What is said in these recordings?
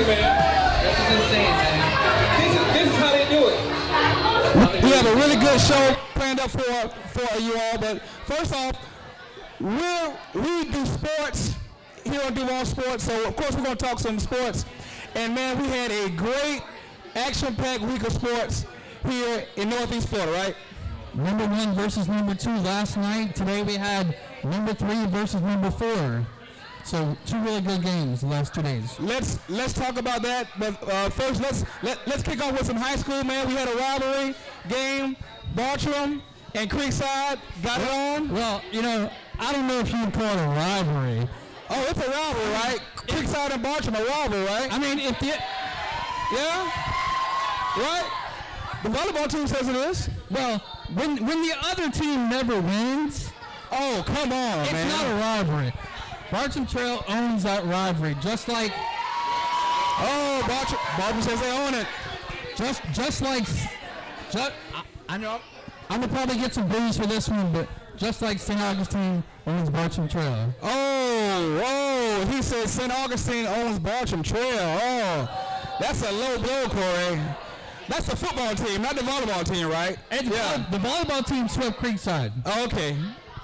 man. This is insane, man. This is how they do it. We have a really good show planned up for you all, but first off, we do sports here on Duval Sports, so of course we're going to talk some sports. And man, we had a great action-packed week of sports here in Northeast Florida, right? Number 1 versus number 2 last night. Today we had number 3 versus number 4. So 2 really good games the last 2 days. Let's talk about that. But first, let's kick off with some high school, man. We had a rivalry game. Bartram and Creekside got it on. Well, you know, I don't know if you can call it a rivalry. Oh, it's a rivalry, right? Creekside and Bartram a rivalry, right? I mean, if the yeah, right. The volleyball team says it is. Well, when the other team never wins, oh come on, it's man. not a rivalry. Bartram Trail owns that rivalry, just like. Oh, Bartram says they own it. I know. I'm gonna probably get some booze for this one, but just like St. Augustine owns Bartram Trail. Oh, he says St. Augustine owns Bartram Trail. Oh, that's a low blow, Corey. That's the football team, not the volleyball team, right? Yeah. The volleyball team swept Creekside. Oh, okay.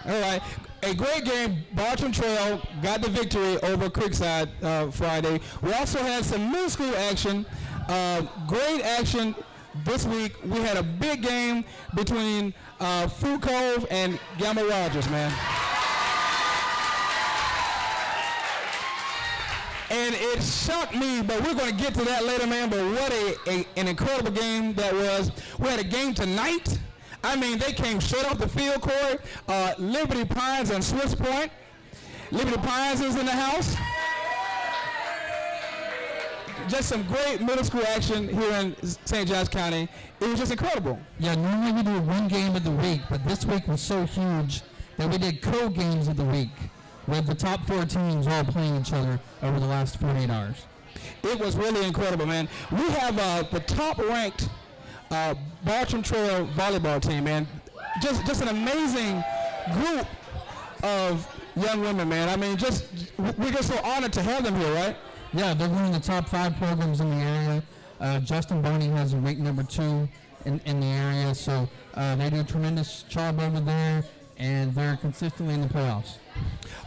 All right. A great game. Bartram Trail got the victory over Creekside Friday. We also had some middle school action. Great action this week. We had a big game between Cove and Gamma Rogers, man. And it shocked me, but we're going to get to that later, man. But what an incredible game that was. We had a game tonight. I mean, they came straight off the field, Corey. Liberty Pines and Swiss Point. Liberty Pines is in the house. Just some great middle school action here in St. Johns County. It was just incredible. Yeah, normally we do one game of the week, but this week was so huge that we did co-games of the week with the top 4 teams all playing each other over the last 48 hours. It was really incredible, man. We have the top-ranked Bartram Trail volleyball team, man. Just an amazing group of young women, man. I mean, we're just so honored to have them here, right? Yeah, they're one of the top 5 programs in the area. Justin Boney has ranked number 2 in the area, so they do a tremendous job over there, and they're consistently in the playoffs.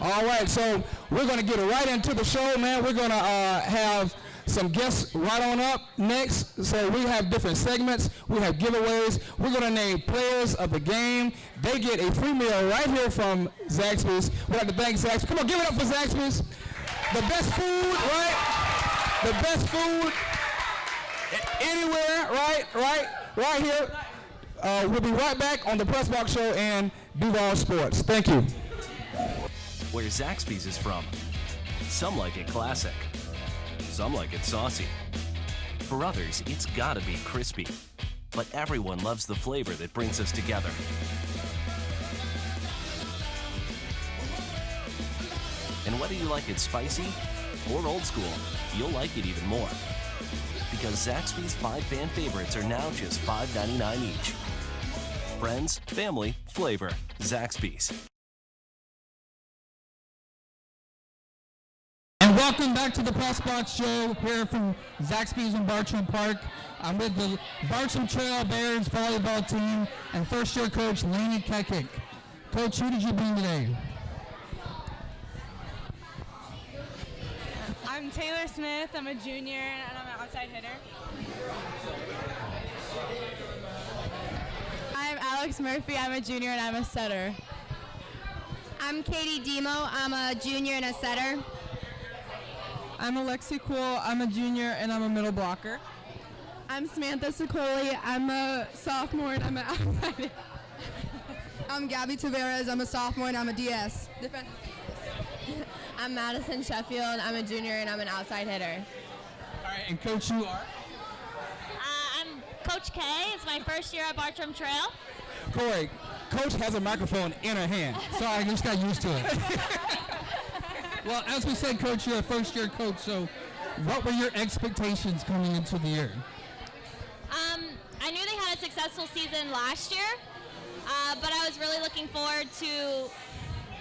All right, so we're going to get right into the show, man. We're going to have some guests right on up next. So we have different segments. We have giveaways. We're going to name players of the game. They get a free meal right here from Zaxbys. We'd like to thank Zaxbys. Come on, give it up for Zaxbys. The best food, right? The best food anywhere, right here. We'll be right back on the Press Box Show and Duval Sports. Thank you. Where Zaxbys is from. Some like it classic. Some like it saucy. For others, it's gotta be crispy. But everyone loves the flavor that brings us together. And whether you like it spicy or old school, you'll like it even more. Because Zaxby's 5 fan favorites are now just $5.99 each. Friends, family, flavor. Zaxby's. And welcome back to the Press Box Show here from Zaxbys in Bartram Park. I'm with the Bartram Trail Bears volleyball team and first-year coach Laney Kekic. Coach, who did you bring today? I'm Taylor Smith. I'm a junior and I'm an outside hitter. I'm Alex Murphy. I'm a junior and I'm a setter. I'm Katie Demo. I'm a junior and a setter. I'm Alexi Cool. I'm a junior and I'm a middle blocker. I'm Samantha Sicoli. I'm a sophomore and I'm an outside. I'm Gabby Tavares. I'm a sophomore and I'm a DS. I'm Madison Sheffield. I'm a junior and I'm an outside hitter. All right, and Coach, you are? I'm Coach K. It's my first year at Bartram Trail. Corey, Coach has a microphone in her hand. Sorry, I just got used to it. Well, as we said, Coach, you're a first-year coach, so what were your expectations coming into the year? I knew they had a successful season last year, but I was really looking forward to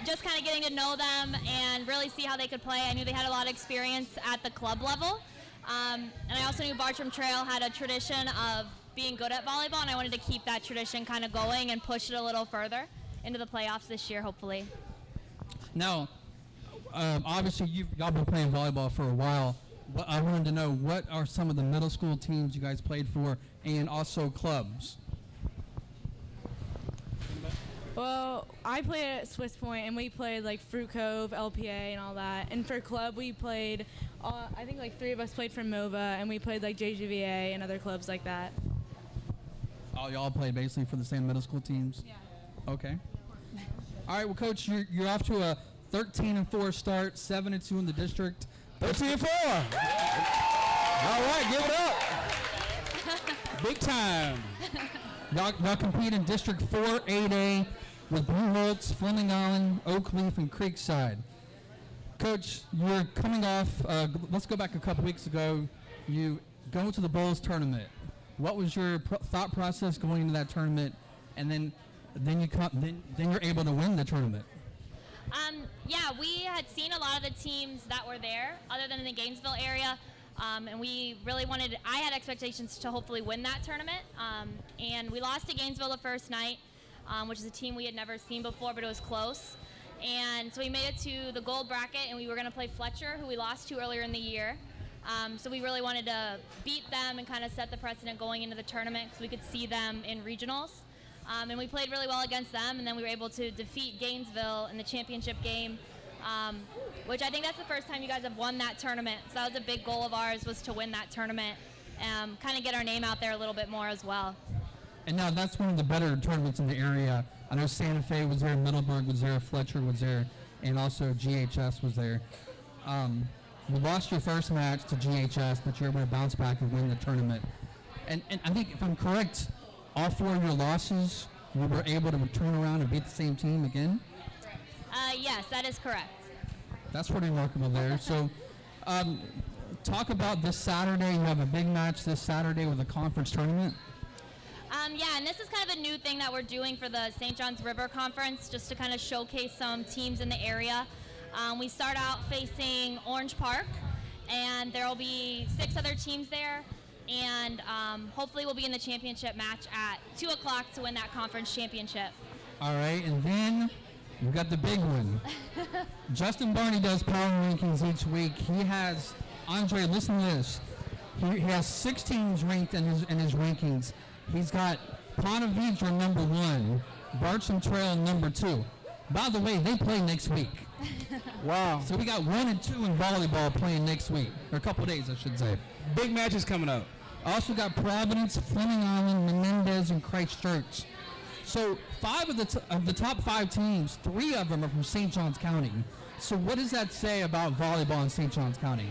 just kind of getting to know them and really see how they could play. I knew they had a lot of experience at the club level, And I also knew Bartram Trail had a tradition of being good at volleyball, and I wanted to keep that tradition kind of going and push it a little further into the playoffs this year, hopefully. Now, obviously, y'all been playing volleyball for a while. But I wanted to know, what are some of the middle school teams you guys played for, and also clubs? Well, I played at Swiss Point, and we played like Fruit Cove, LPA, and all that. And for club, we played, I think like 3 of us played for MOVA, and we played like JGVA and other clubs like that. Oh, y'all played basically for the same middle school teams? Yeah. Okay. All right, well, Coach, you're off to a 13-4 start, 7-2 in the district. 13-4. All right, give it up. Big time. Y'all compete in District 4 8A with Blue Holtz, Fleming Island, Oakleaf, and Creekside. Coach, you're coming off, let's go back a couple weeks ago. You go to the Bowls tournament. What was your thought process going into that tournament, and then you're able to win the tournament? Yeah, we had seen a lot of the teams that were there, other than in the Gainesville area, and we really I had expectations to hopefully win that tournament, and we lost to Gainesville the first night, which is a team we had never seen before, but it was close. And so we made it to the gold bracket, and we were going to play Fletcher, who we lost to earlier in the year. So we really wanted to beat them and kind of set the precedent going into the tournament because we could see them in regionals. And we played really well against them, and then we were able to defeat Gainesville in the championship game, which I think that's the first time you guys have won that tournament. So that was a big goal of ours, was to win that tournament, kind of get our name out there a little bit more as well. And now that's one of the better tournaments in the area. I know Santa Fe was there, Middleburg was there, Fletcher was there, and also GHS was there. You lost your first match to GHS, but you're able to bounce back and win the tournament. And I think, if I'm correct, all 4 of your losses, you were able to turn around and beat the same team again? Yes, that is correct. That's pretty remarkable there. So talk about this Saturday. You have a big match this Saturday with a conference tournament. Yeah, and this is kind of a new thing that we're doing for the St. Johns River Conference, just to kind of showcase some teams in the area. We start out facing Orange Park, and there will be 6 other teams there, and hopefully we'll be in the championship match at 2 o'clock to win that conference championship. All right, and then you got the big one. Justin Barney does power rankings each week. He has, Andre, listen to this. He has 6 teams ranked in his rankings. He's got Ponte Vedra number 1, Bartram Trail number 2. By the way, they play next week. Wow. So we got 1 and 2 in volleyball playing next week, or a couple days, I should say. Big matches coming up. Also got Providence, Fleming Island, Menendez, and Christchurch. So 5 of the top 5 teams, 3 of them are from St. Johns County. So what does that say about volleyball in St. Johns County?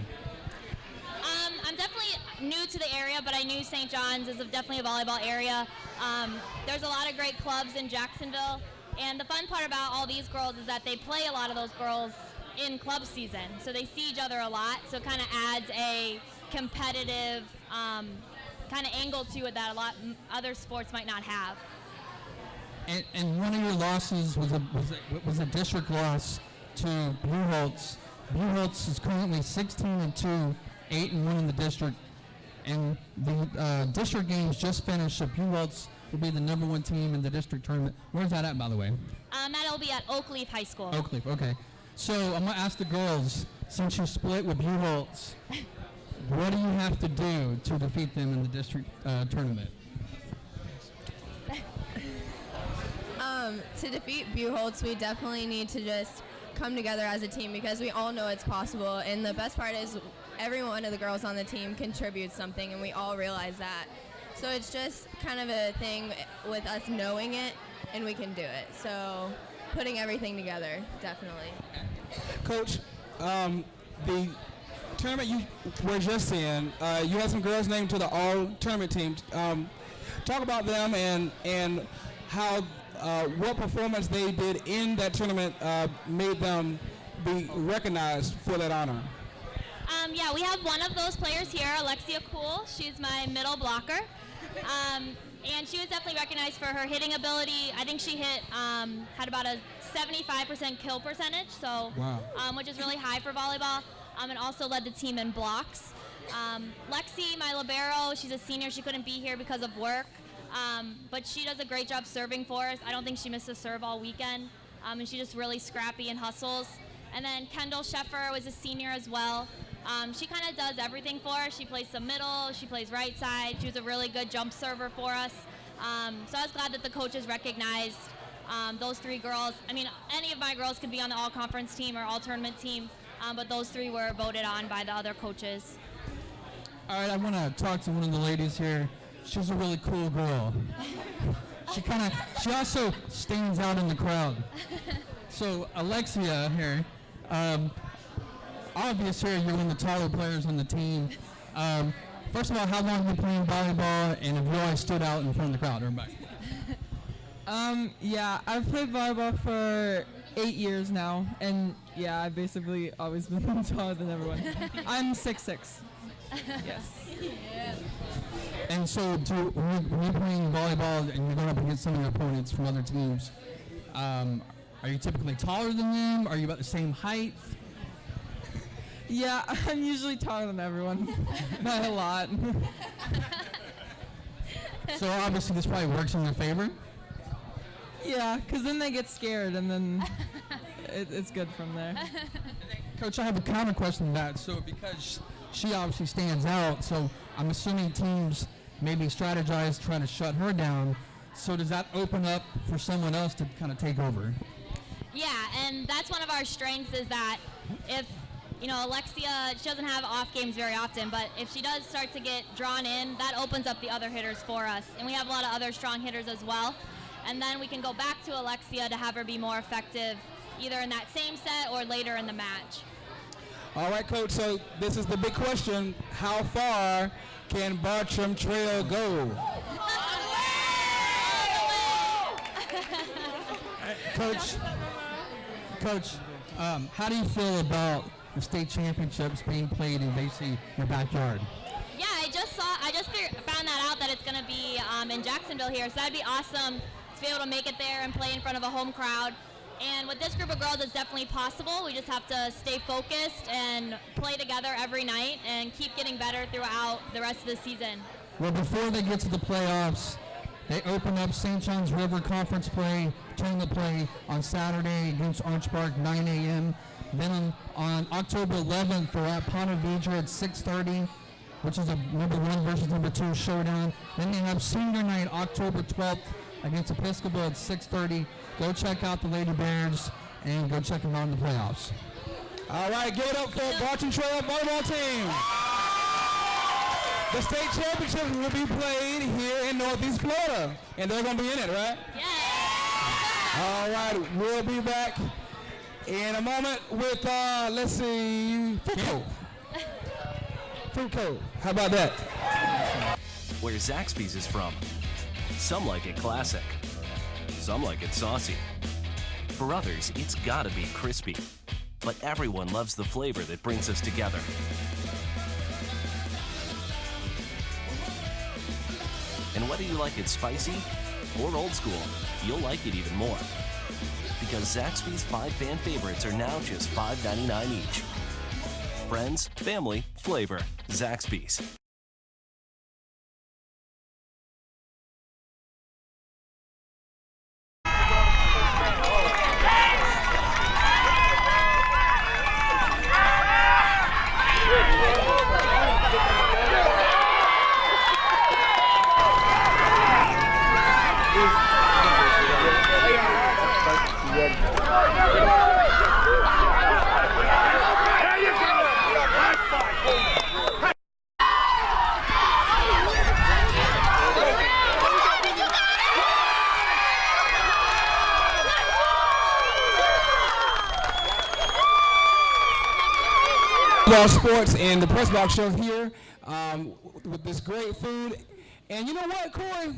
I'm definitely new to the area, but I knew St. John's is definitely a volleyball area. There's a lot of great clubs in Jacksonville, and the fun part about all these girls is that they play a lot of those girls in club season, so they see each other a lot, so it kind of adds a competitive kind of angle to it that a lot other sports might not have. And one of your losses was a district loss to Blue Holtz. Blue Holtz is currently 16-2, 8-1 in the district, and the district games just finished. So Blue Holtz will be the number 1 team in the district tournament. Where's that at, by the way? That'll be at Oakleaf High School. Oakleaf, okay. So I'm gonna ask the girls, since you split with Blue Holtz, what do you have to do to defeat them in the district tournament? To defeat Buholtz, we definitely need to just come together as a team because we all know it's possible. And the best part is every one of the girls on the team contributes something, and we all realize that. So it's just kind of a thing with us knowing it, and we can do it. So putting everything together, definitely. Coach, the tournament you were just in, you had some girls named to the all-tournament team. Talk about them and how what performance they did in that tournament made them be recognized for that honor. Yeah, we have one of those players here, Alexia Kuhl. She's my middle blocker. And she was definitely recognized for her hitting ability. I think she had about a 75% kill percentage, so wow. Which is really high for volleyball, and also led the team in blocks. Lexi, my libero, she's a senior. She couldn't be here because of work, but she does a great job serving for us. I don't think she missed a serve all weekend, and she's just really scrappy and hustles. And then Kendall Sheffer was a senior as well. She kind of does everything for us. She plays some middle, she plays right side. She was a really good jump server for us. So I was glad that the coaches recognized those three girls. I mean, any of my girls could be on the all-conference team or all-tournament team, but those three were voted on by the other coaches. All right, I want to talk to one of the ladies here. She's a really cool girl. She also stands out in the crowd. So Alexia here, obvious here you're one of the taller players on the team. First of all, how long have you been playing volleyball, and have you always stood out in front of the crowd, everybody? Yeah, I've played volleyball for 8 years now, and yeah, I've basically always been taller than everyone. I'm 6'6". Yes. And so when you're playing volleyball and you're going up against some of your opponents from other teams, are you typically taller than them? Are you about the same height? Yeah, I'm usually taller than everyone. Not a lot. So obviously this probably works in your favor? Yeah, because then they get scared, and then it's good from there. Coach, I have a counter question to that. So because she obviously stands out, so I'm assuming teams maybe strategize trying to shut her down. So does that open up for someone else to kind of take over? Yeah, and that's one of our strengths is that if, Alexia, she doesn't have off games very often, but if she does start to get drawn in, that opens up the other hitters for us. And we have a lot of other strong hitters as well. And then we can go back to Alexia to have her be more effective either in that same set or later in the match. All right, Coach, so this is the big question. How far can Bartram Trail go? Coach, how do you feel about the state championships being played in basically your backyard? Yeah, I just found that out that it's going to be in Jacksonville here, so that'd be awesome to be able to make it there and play in front of a home crowd. And with this group of girls, it's definitely possible. We just have to stay focused and play together every night and keep getting better throughout the rest of the season. Well, before they get to the playoffs, they open up St. John's River Conference play, tournament play on Saturday against Orange Park, 9 a.m. Then on October 11th, they're at Ponte Vedra at 6:30, which is a number 1 versus number 2 showdown. Then they have senior night October 12th against Episcopal at 6:30. Go check out the Lady Bears and go check them out in the playoffs. All right, give it up for Bartram Trail volleyball team. The state championships will be played here in Northeast Florida, and they're going to be in it, right? Yeah. All right, we'll be back in a moment with, let's see, Fruit Cove. Fruit Cove. How about that? Where Zaxbys is from. Some like it classic. Some like it saucy. For others, it's gotta be crispy. But everyone loves the flavor that brings us together. And whether you like it spicy or old school, you'll like it even more. Because Zaxby's 5 fan favorites are now just $5.99 each. Friends, family, flavor. Zaxby's. Sports and the Press Box Show here with this great food. And you know what, Corey?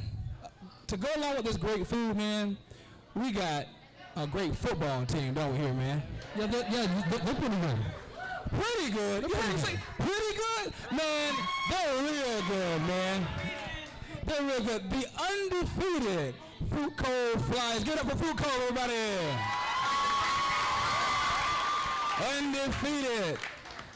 To go along with this great food, man, we got a great football team, don't we here, man? Yeah, they're pretty good. Pretty good? You heard me say pretty good? Man, they're real good, man. They're real good. The undefeated Fruit Cove Flyers. Get up for Fruit Cove, everybody. Undefeated.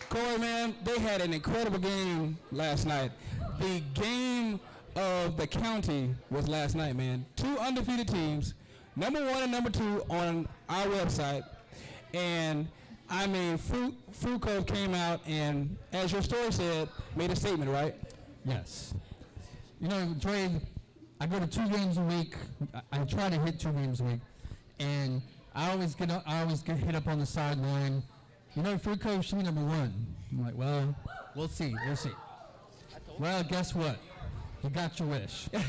Corey, man, they had an incredible game last night. The game of the county was last night, man. 2 undefeated teams, number 1 and number 2 on our website. And, I mean, Fruit Cove came out and, as your story said, made a statement, right? Yes. You know, Dre, I go to 2 games a week. I try to hit 2 games a week. And I always get hit up on the sideline. You know, Fruit Cove should be number 1. I'm like, well, we'll see. Well, guess what? You got your wish. They're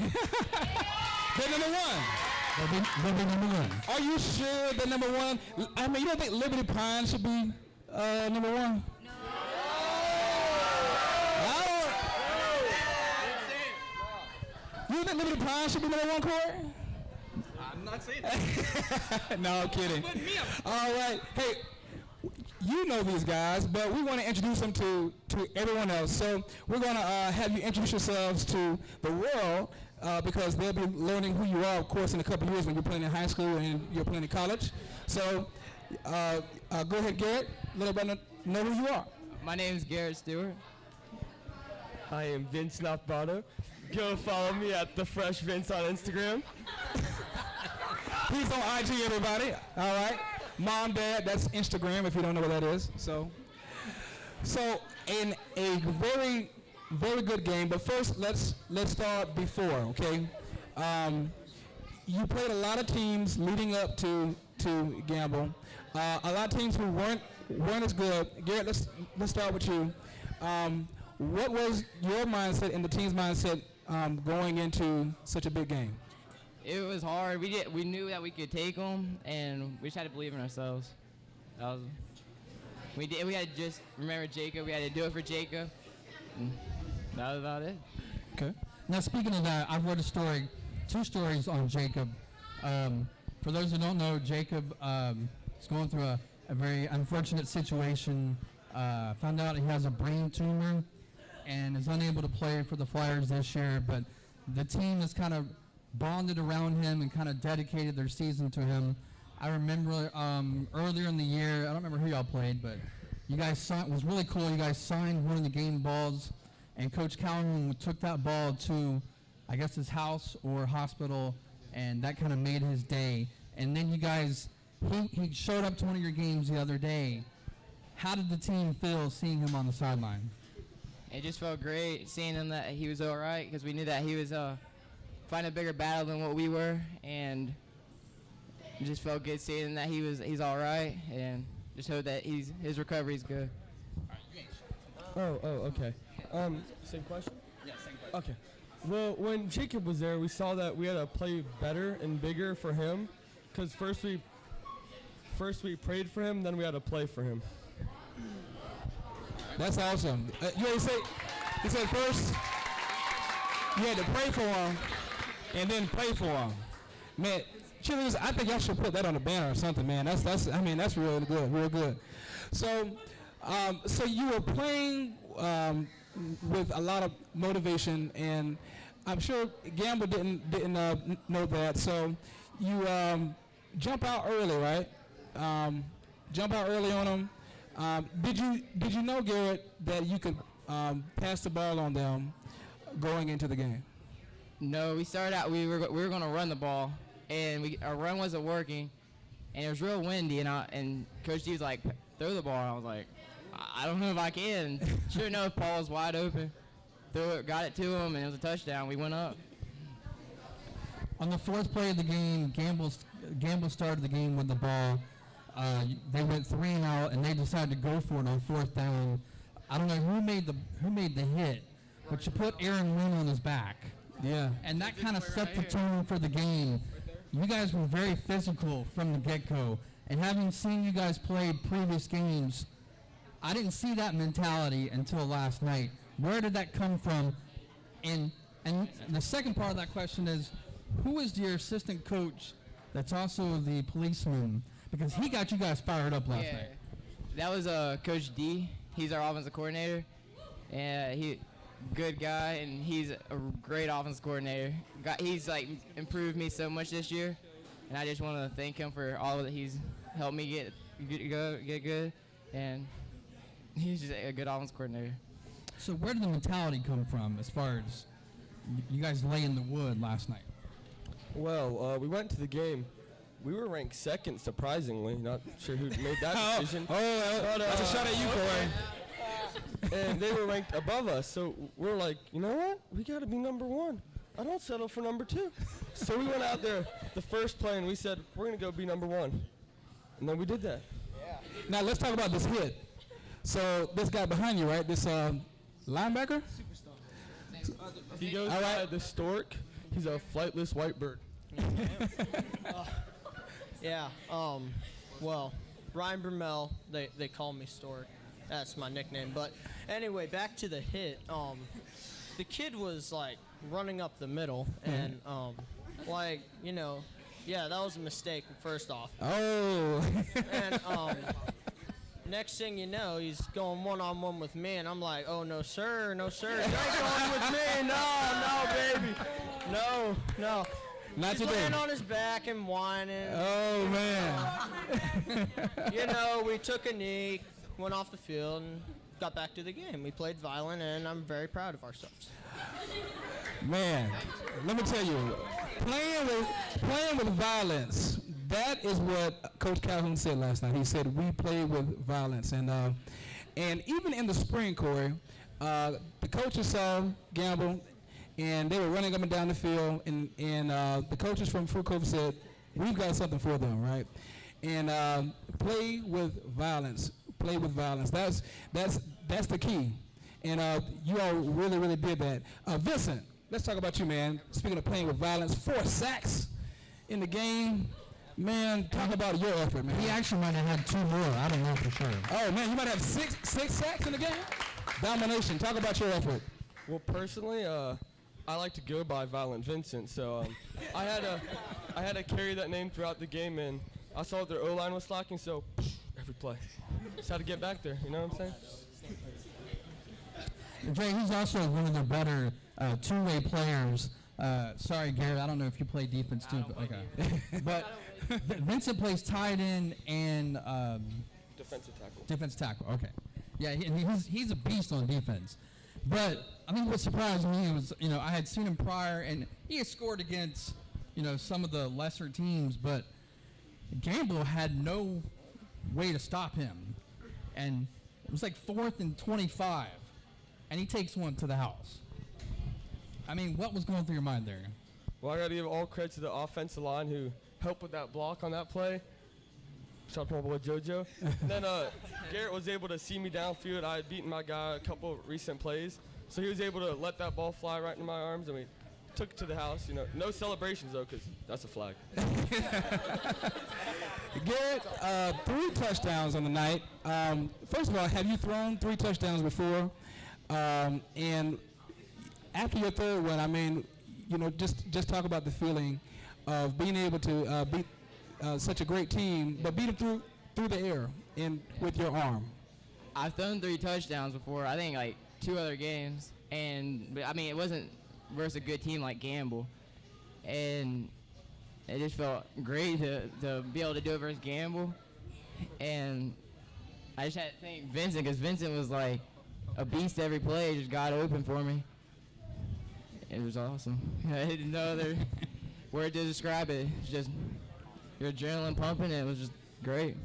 number 1. They'll be number 1. Are you sure they're number 1? I mean, you don't think Liberty Pine should be number 1? No. You think Liberty Pine should be number 1, Corey? I'm not saying that. No, I'm kidding. All right. Hey, you know these guys, but we want to introduce them to everyone else. So we're going to have you introduce yourselves to the world because they'll be learning who you are, of course, in a couple of years when you're playing in high school and you're playing in college. So go ahead, Garrett. Let everybody know who you are. My name is Garrett Stewart. I am Vince Nafbato. Go follow me at the Fresh Vince on Instagram. He's on IG, everybody. All right. Mom, Dad, that's Instagram if you don't know what that is. So in a very, very good game. But first, let's start before, okay? You played a lot of teams leading up to Gamble. A lot of teams who weren't as good. Garrett, let's start with you. What was your mindset and the team's mindset going into such a big game? It was hard. We knew that we could take them, and we just had to believe in ourselves. We had to just remember Jacob. We had to do it for Jacob. And that was about it. Okay. Now, speaking of that, I've read 2 stories on Jacob. For those who don't know, Jacob is going through a very unfortunate situation. Found out he has a brain tumor and is unable to play for the Flyers this year, but the team has kind of bonded around him and kind of dedicated their season to him. I remember earlier in the year, I don't remember who y'all played, but you guys was really cool. You guys signed one of the game balls, and Coach Calhoun took that ball to, I guess, his house or hospital, and that kind of made his day. And then you guys, he showed up to one of your games the other day. How did the team feel seeing him on the sideline? It just felt great seeing him that he was all right because we knew that he was fighting a bigger battle than what we were, and it just felt good seeing that he's all right, and just hope that his recovery's good. Okay. Same question? Yeah, same question. Okay. Well, when Jacob was there, we saw that we had to play better and bigger for him, because first we prayed for him, then we had to play for him. That's awesome. You said first you had to pray for him and then play for him. Man, Cheerleaders, I think y'all should put that on a banner or something, man. That's really good, real good. So you were playing with a lot of motivation, and I'm sure Gamble didn't know that. So you jump out early, right? Jump out early on them. Did you know, Garrett, that you could pass the ball on them going into the game? No, we started out. We were going to run the ball, and our run wasn't working, and it was real windy. And Coach D was like, "Throw the ball." And I was like, "I don't know if I can." Sure enough, Paul was wide open. Threw it, got it to him, and it was a touchdown. We went up. On the 4th play of the game, Gamble started the game with the ball. They went 3 and out, and they decided to go for it on 4th down. I don't know who made the hit, but you put Aaron Wynn on his back. Yeah. And that kind of set the tone for the game. You guys were very physical from the get-go. And having seen you guys play previous games, I didn't see that mentality until last night. Where did that come from? And the second part of that question is, who is your assistant coach that's also the policeman? Because he got you guys fired up last night. That was Coach D. He's our offensive coordinator. And good guy, and he's a great offensive coordinator. He's improved me so much this year, and I just want to thank him for all that he's helped me get good. And He's just a good offense coordinator. So where did the mentality come from as far as you guys lay in the wood last night? Well, we went to the game. We were ranked second, surprisingly. Not sure who made that decision. That's a shot at you, Corey. And they were ranked above us, so we're like, you know what? We got to be number one. I don't settle for number two. So we went out there the first play, and we said, we're going to go be number one. And then we did that. Now let's talk about this hit. So this guy behind you, right? This linebacker? He goes by the Stork. He's a flightless white bird. Well, Ryan Brumell, they call me Stork. That's my nickname. But anyway, back to the hit. The kid was like running up the middle, and that was a mistake. First off. Oh. And next thing you know, he's going one-on-one with me, and I'm like, oh no sir, you ain't going with me, no baby, no. Not He's today. laying on his back and whining. Oh man. We took a knee, went off the field, and got back to the game. We played violent, and I'm very proud of ourselves. Man, let me tell you, playing with violence, that is what Coach Calhoun said last night. He said we play with violence, and even in the spring, Corey, the coaches saw Gamble, and they were running up and down the field, and the coaches from Fruit Cove said, we've got something for them, right? And play with violence. Play with violence. That's the key. And you all really, really did that. Vincent, let's talk about you, man. Speaking of playing with violence, 4 sacks in the game. Man, talk about your effort, man. He actually might have had 2 more. I don't know for sure. Oh, man, you might have six sacks in the game? Domination. Talk about your effort. Well, personally, I like to go by Violent Vincent, so I had to carry that name throughout the game, and I saw their O-line was slacking, so every play. Just had to get back there, you know what I'm saying? Jay, he's also one of the better two-way players. Sorry, Garrett, I don't know if you play defense too. But Vincent plays tight end and Defensive tackle. Defensive tackle. Okay. Yeah, he's a beast on defense. But I mean, what surprised me was, I had seen him prior, and he had scored against, some of the lesser teams, but Gamble had no way to stop him, and it was like 4th and 25, and he takes one to the house. I mean, what was going through your mind there? Well, I got to give all credit to the offensive line who helped with that block on that play. Shout out to my boy JoJo. And then Garrett was able to see me downfield. I had beaten my guy a couple of recent plays, so he was able to let that ball fly right into my arms, and we took it to the house. No celebrations though, because that's a flag. Garrett, 3 touchdowns on the night. First of all, have you thrown 3 touchdowns before? And after your third one, I mean, just talk about the feeling of being able to beat such a great team, but beat them through the air and with your arm. I've thrown 3 touchdowns before. I think like 2 other games, but I mean it wasn't versus a good team like Gamble, and it just felt great to be able to do it versus Gamble, and I just had to thank Vincent because Vincent was like a beast every play. Just got open for me. It was awesome. I didn't know other word to describe it. It's just your adrenaline pumping. It was just great.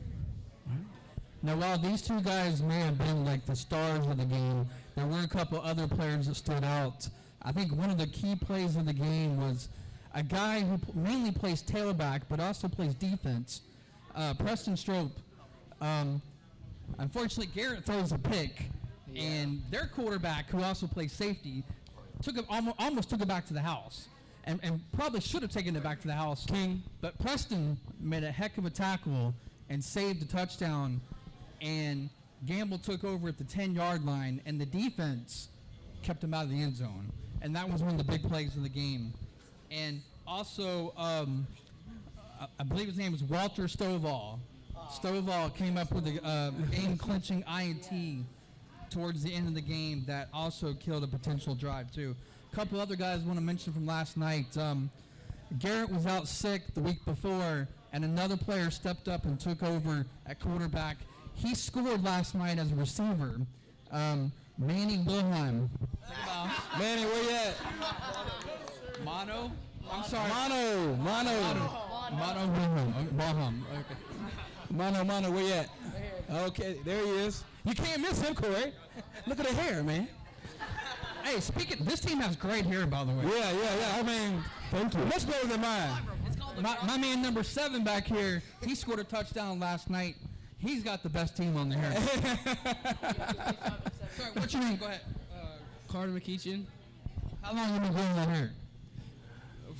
Now, while these 2 guys may have been like the stars of the game, there were a couple other players that stood out. I think one of the key plays of the game was a guy who mainly plays tailback but also plays defense, Preston Strope. Unfortunately, Garrett throws a pick, and their quarterback, who also plays safety, almost took it back to the house, and probably should have taken it back to the house. But Preston made a heck of a tackle and saved the touchdown, and Gamble took over at the 10-yard line, and the defense kept him out of the end zone. And that was one of the big plays of the game. And also, I believe his name was Walter Stovall. Stovall came up with a game-clinching INT towards the end of the game that also killed a potential drive, too. A couple other guys I want to mention from last night. Garrett was out sick the week before, and another player stepped up and took over at quarterback. he scored last night as a receiver. Manny Wilhelm. Manny, where you at? Mono? I'm sorry. Mono. Mono Wilhelm. Okay. Mono, where you at? Okay, there he is. You can't miss him, Corey. Look at the hair, man. Hey, this team has great hair, by the way. Yeah. I mean, thank you. Much better than mine. My man number 7 back here, he scored a touchdown last night. He's got the best team on the hair. Sorry, what's your name? Go ahead. Carter McKeachin, How long have you been growing that hair?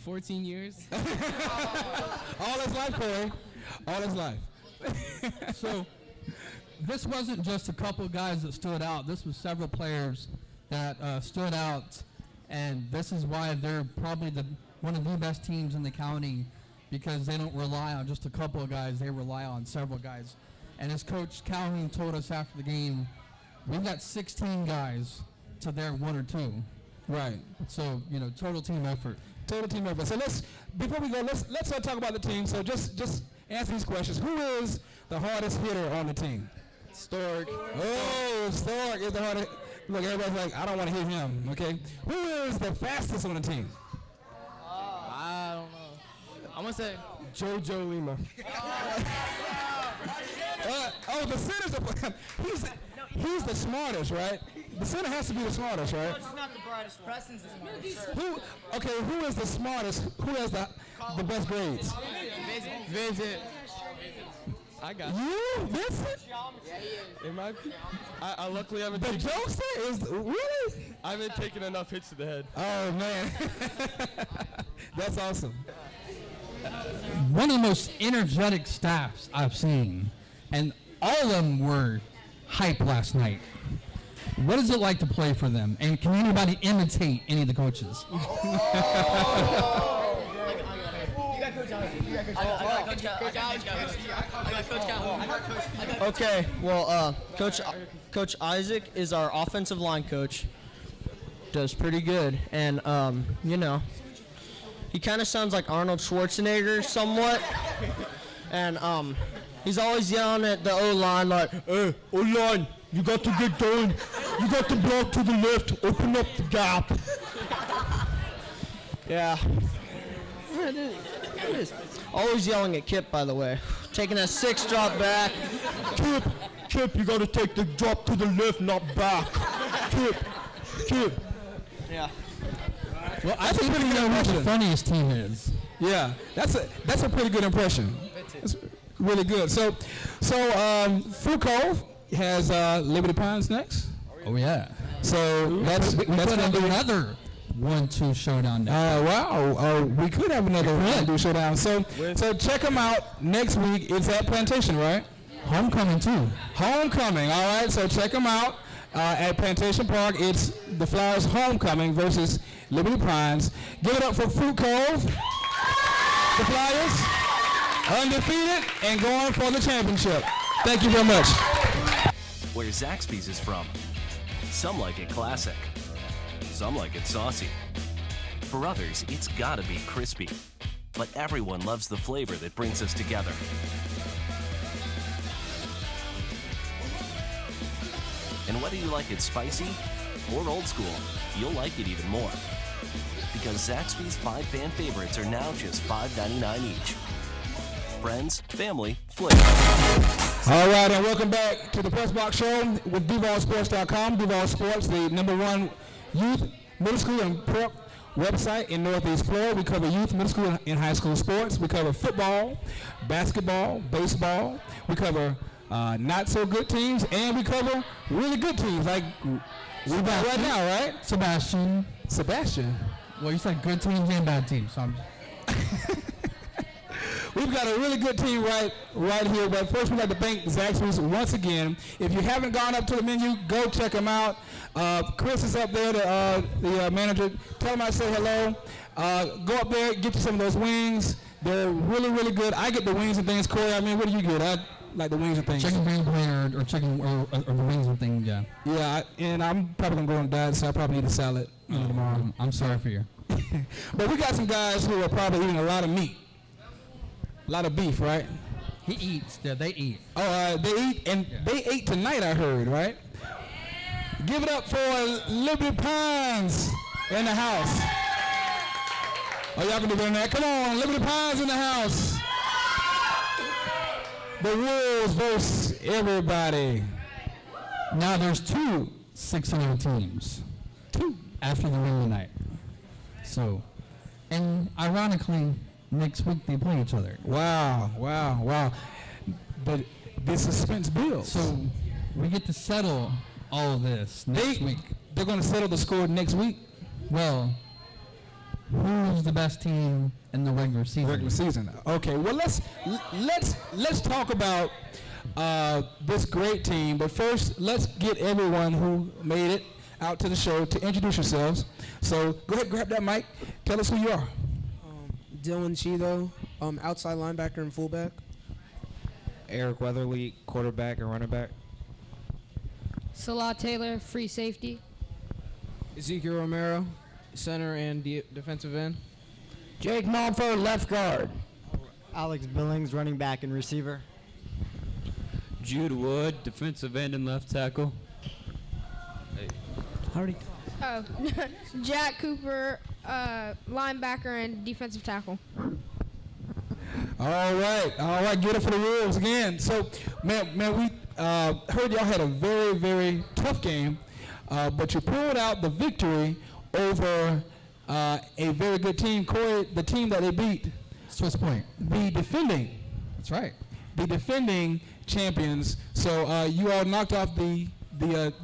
14 years. All his life, Corey. All his life. So, this wasn't just a couple guys that stood out. This was several players that stood out, and this is why they're probably one of the best teams in the county, because they don't rely on just a couple of guys. They rely on several guys. And as Coach Calhoun told us after the game, we've got 16 guys to their 1 or 2. Right. So, total team effort. Total team effort. So before we go, let's talk about the team. So just answer these questions. Who is the hardest hitter on the team? Stork. Oh, Stork is the hardest. Look, everybody's like, I don't want to hit him. Okay. Who is the fastest on the team? I don't know. I'm gonna say JoJo Lima. The center's he's the smartest, right? The center has to be the smartest, right? It's not the brightest. Preston's the smartest. Who is the smartest? Who has the best grades? Vincent. I got You, Vincent? It might be. I luckily haven't The taken, jokester is really? I haven't taken enough hits to the head. Oh man, that's awesome. One of the most energetic staffs I've seen, and all of them were hype last night. What is it like to play for them? And can anybody imitate any of the coaches? Okay, well, Coach Isaac is our offensive line coach. Does pretty good, and he kind of sounds like Arnold Schwarzenegger somewhat, and he's always yelling at the O-line like, "Hey, O-line, you got to get going. You got to block to the left. Open up the gap." Yeah. It is. Always yelling at Kip, by the way. Taking a 6 drop back. Kip, you got to take the drop to the left, not back. Kip. Yeah. Well, I think we know what the funniest team is. Yeah, that's a pretty good impression. It's really good. So, Fruit Cove has Liberty Pines next. Oh yeah. So that's gonna do another 1-2 showdown. Wow. We could have another 1-2 showdown. So check them out next week. It's at Plantation, right? Homecoming too. Homecoming. All right. So check them out at Plantation Park. It's the Flyers Homecoming versus Liberty Pines. Give it up for Fruit Cove. The Flyers undefeated and going for the championship. Thank you very much. Where Zaxbys is from. Some like it classic. Some like it saucy. For others, it's gotta be crispy. But everyone loves the flavor that brings us together. And whether you like it spicy or old school, you'll like it even more. Because Zaxby's 5 fan favorites are now just $5.99 each. Friends, family, flavor. All right, and welcome back to the Press Box Show with DuvalSports.com. Duval Sports, the #1 youth, middle school, and prep website in Northeast Florida. We cover youth, middle school, and high school sports. We cover football, basketball, baseball. We cover not so good teams, and we cover really good teams like we got right now, right? Sebastian. Well, you said good teams and bad teams. So we've got a really good team right here. But first, we'd like to thank Zaxbys once again. If you haven't gone up to the menu, go check them out. Chris is up there, the manager. Tell him I say hello. Go up there, get you some of those wings. They're really, really good. I get the wings and things. Corey, I mean, what do you get? I like the wings and things. Chicken green plate or chicken or the wings and things, yeah. Yeah, and I'm probably going to go on a diet, so I probably need a salad tomorrow. I'm sorry for you. But we got some guys who are probably eating a lot of meat. A lot of beef, right? He eats. They eat. Oh, they eat, and they ate tonight, I heard, right? Give it up for Liberty Pines in the house. Oh, y'all can do better than that. Come on, Liberty Pines in the house. The Wolves versus everybody. Now there's 2 6-0 teams. 2 after the win tonight. So, and ironically, next week they play each other. Wow. But the suspense builds. So we get to settle all of this next week. They're going to settle the score next week? Well, who's the best team in the regular season? Okay. Well, let's talk about this great team. But first, let's get everyone who made it out to the show to introduce yourselves. So go ahead, grab that mic. Tell us who you are. Dylan Cheeto, outside linebacker and fullback. Eric Weatherly, quarterback and running back. Salah Taylor, free safety. Ezekiel Romero, center and defensive end. Jake Monfort, left guard. Alex Billings, running back and receiver. Jude Wood, defensive end and left tackle. Howdy. Oh, Jack Cooper, linebacker and defensive tackle. All right. Get it for the Wolves again. So, man, we heard y'all had a very, very tough game, but you pulled out the victory over a very good team. Corey, the team that they beat, Swiss Point. The defending. That's right. The defending champions. So you all knocked off the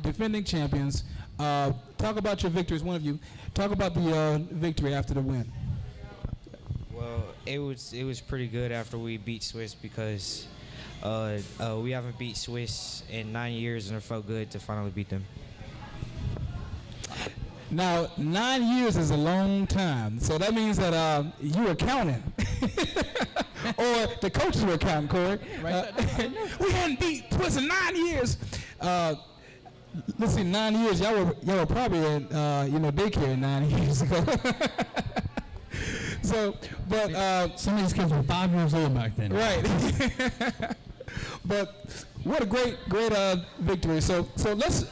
defending champions. Talk about your victories, one of you. Talk about the victory after the win. Well, it was pretty good after we beat Swiss because we haven't beat Swiss in 9 years, and it felt good to finally beat them. Now, 9 years is a long time, so that means that you were counting, or the coaches were counting, Corey. We hadn't beat Swiss in 9 years. Let's see, 9 years. Y'all were probably in daycare 9 years ago. So, but some of these kids were 5 years old back then. Right. But what a great victory. So let's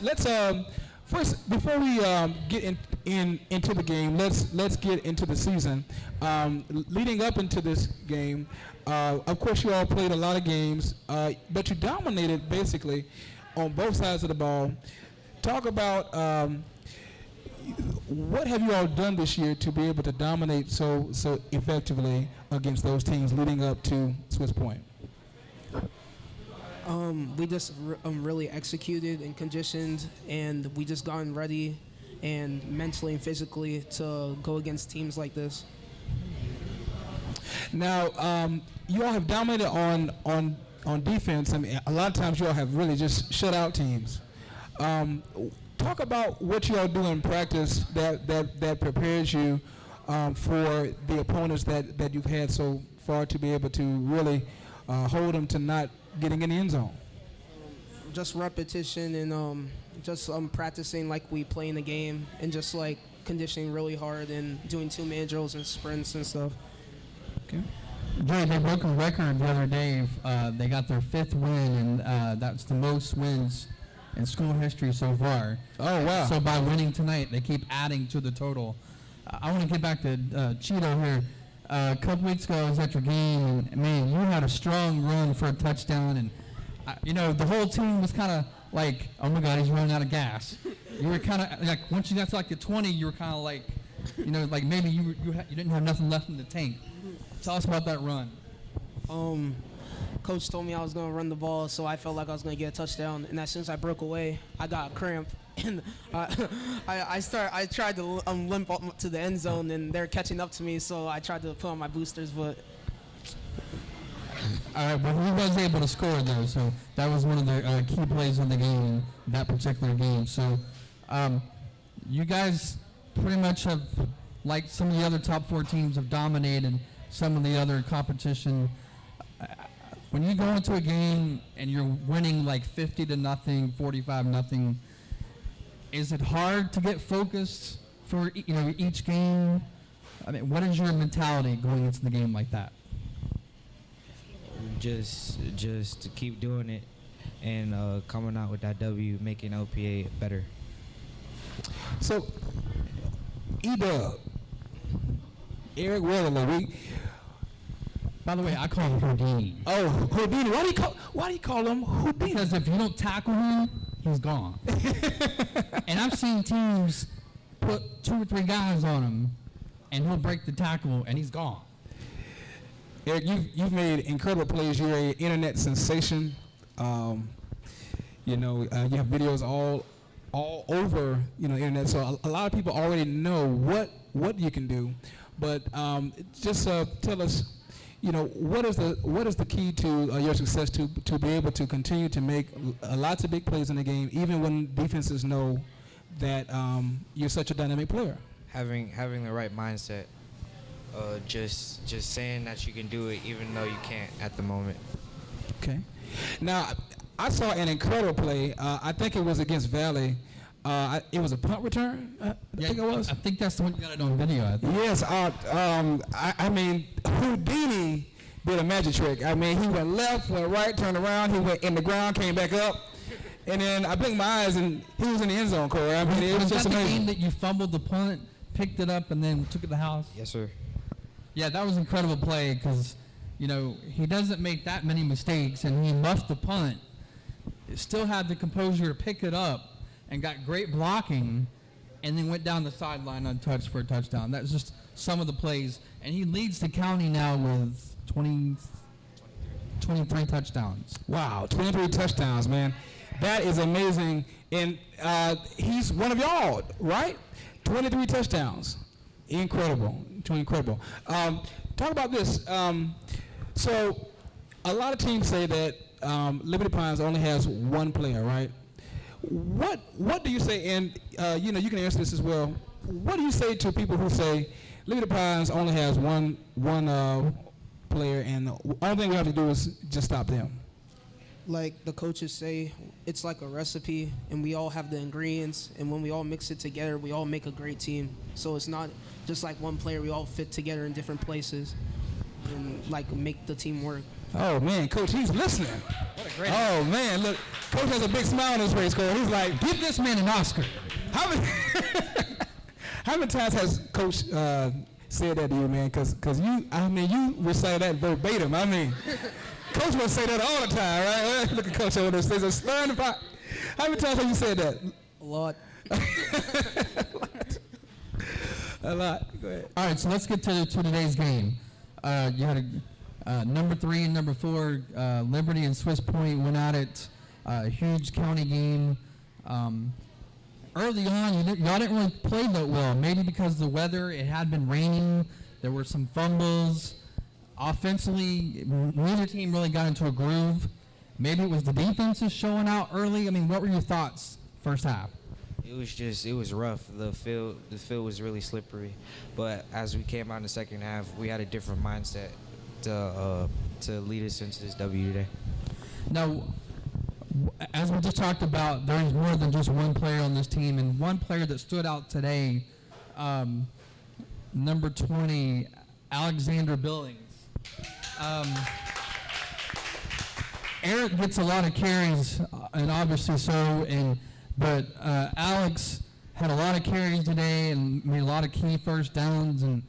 first, before we get into the game, let's get into the season. Leading up into this game, of course, you all played a lot of games, but you dominated basically on both sides of the ball. Talk about what have you all done this year to be able to dominate so effectively against those teams leading up to Swiss Point? We just really executed and conditioned, and we just gotten ready and mentally and physically to go against teams like this. Now, you all have dominated on defense. I mean, a lot of times you all have really just shut out teams. Talk about what you all do in practice that prepares you for the opponents that you've had so far to be able to really hold them to not getting in the end zone. Just repetition and just practicing like we play in the game, and just like conditioning really hard and doing two-man drills and sprints and stuff. Okay. Jerry, they broke a record the other day. They got their 5th win, and that's the most wins in school history so far. Oh, wow. So by winning tonight, they keep adding to the total. I want to get back to Cheeto here. A couple weeks ago, I was at your game, and man, you had a strong run for a touchdown, and the whole team was kind of like, oh my God, he's running out of gas. You were kind of like, once you got to like the 20, you were kind of like, like maybe you didn't have nothing left in the tank. Tell us about that run. Coach told me I was going to run the ball, so I felt like I was going to get a touchdown. And as soon as I broke away, I got a cramp. And I tried to limp up to the end zone, and they're catching up to me, so I tried to put on my boosters, but... All right, but he was able to score, though, so that was one of the key plays in the game, that particular game. So you guys pretty much have, like some of the other top 4 teams, have dominated some of the other competition. When you go into a game and you're winning like 50-0, 45-0, is it hard to get focused for each game? I mean, what is your mentality going into the game like that? just to keep doing it and coming out with that W, making LPA better. So, E-Dub, Eric Weatherly, By the way, I call him Houdini. Oh, Houdini. Why do you call him Houdini? Because if you don't tackle him, he's gone. And I've seen teams put 2 or 3 guys on him, and he'll break the tackle, and he's gone. Eric, you've made incredible plays. You're an internet sensation. You have videos all over the internet. So a lot of people already know what you can do. But just tell us, what is the key to your success to be able to continue to make lots of big plays in the game, even when defenses know that you're such a dynamic player? Having the right mindset. Just saying that you can do it even though you can't at the moment. Okay. Now, I saw an incredible play. I think it was against Valley. It was a punt return, I think it was. I think that's the one you got it on video, I think. Yes. I mean, Houdini did a magic trick. I mean, he went left, went right, turned around, he went in the ground, came back up. And then I blinked my eyes, and he was in the end zone, Corey. I mean, it was just that the amazing. game that you fumbled the punt, picked it up, and then took it to the house? Yes, sir. Yeah, that was an incredible play because, he doesn't make that many mistakes, and he muffed the punt. Still had the composure to pick it up and got great blocking, and then went down the sideline untouched for a touchdown. That was just some of the plays. And he leads the county now with 23 touchdowns. Wow, 23 touchdowns, man. That is amazing. And he's one of y'all, right? 23 touchdowns. Incredible. Talk about this. So a lot of teams say that Liberty Pines only has one player, right? What do you say, and you can answer this as well. What do you say to people who say Liberty Pines only has one player, and the only thing we have to do is just stop them? Like the coaches say, it's like a recipe, and we all have the ingredients, and when we all mix it together, we all make a great team. So it's not just like one player, we all fit together in different places and like make the team work. Oh man, Coach, he's listening. What a great man, look, Coach has a big smile on his face, Coach. He's like, give this man an Oscar. How many times has Coach said that to you, man? Because you recite that verbatim. I mean, Coach will say that all the time, right? Look at Coach over there. Says a stir in the pot. How many times have you said that? A lot. A lot. Go ahead. All right, so let's get to today's game. You had number 3 and number 4, Liberty and Swiss Point went at it. Huge county game. Early on, y'all didn't really play that well. Maybe because of the weather, it had been raining. There were some fumbles. Offensively, neither team really got into a groove. Maybe it was the defenses showing out early. I mean, what were your thoughts first half? It was rough. The field was really slippery. But as we came out in the second half, we had a different mindset to lead us into this W today. Now, as we just talked about, there's more than just one player on this team, and one player that stood out today, number 20, Alexander Billings. Eric gets a lot of carries, and obviously so, but Alex had a lot of carries today and made a lot of key first downs and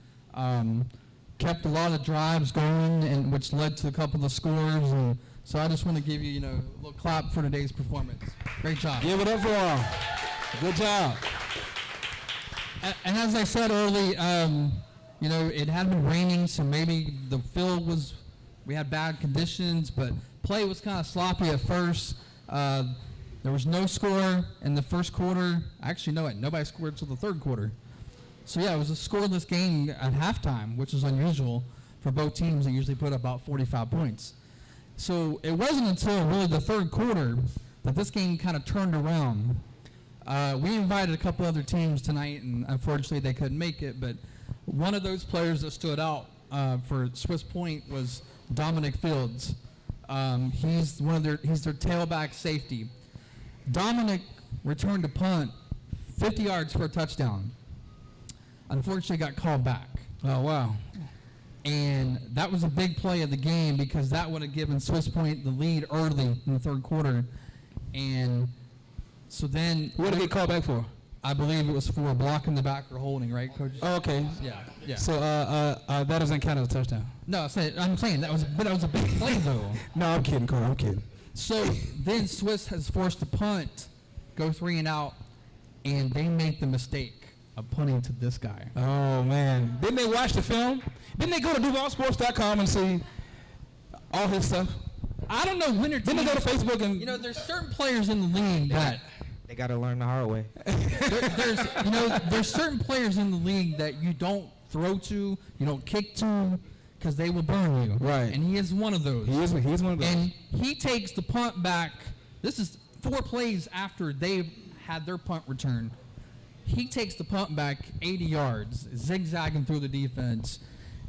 kept a lot of drives going, and which led to a couple of scores. And so I just want to give you, a little clap for today's performance. Great job. Give it up for him. Good job. And as I said early, it had been raining, so maybe the field we had bad conditions, but play was kind of sloppy at first. There was no score in the first quarter. Actually, nobody scored until the third quarter. So yeah, it was a scoreless game at halftime, which is unusual for both teams that usually put up about 45 points. So it wasn't until really the third quarter that this game kind of turned around. We invited a couple other teams tonight, and unfortunately they couldn't make it, but one of those players that stood out for Swiss Point was Dominic Fields. He's their tailback safety. Dominic returned a punt 50 yards for a touchdown. Unfortunately, got called back. Oh, wow. And that was a big play of the game because that would have given Swiss Point the lead early in the third quarter. And so then... What did they call back for? I believe it was for blocking the back or holding, right, Coach? Oh, okay. Yeah. So that doesn't count as a touchdown. No, I'm saying that was a big play, though. No, I'm kidding, Cole. I'm kidding. So then Swiss has forced a punt, go 3 and out, and they make the mistake of punting to this guy. Oh, man. Didn't they watch the film? Didn't they go to DuvalSports.com and see all his stuff? I don't know when they're... Didn't they go to Facebook and... there's certain players in the league that... They got to learn the hard way. There's certain players in the league that you don't throw to, you don't kick to, because they will burn you. Right. And he is one of those. He is one of those. And he takes the punt back. This is 4 plays after they had their punt return. He takes the punt back 80 yards, zigzagging through the defense,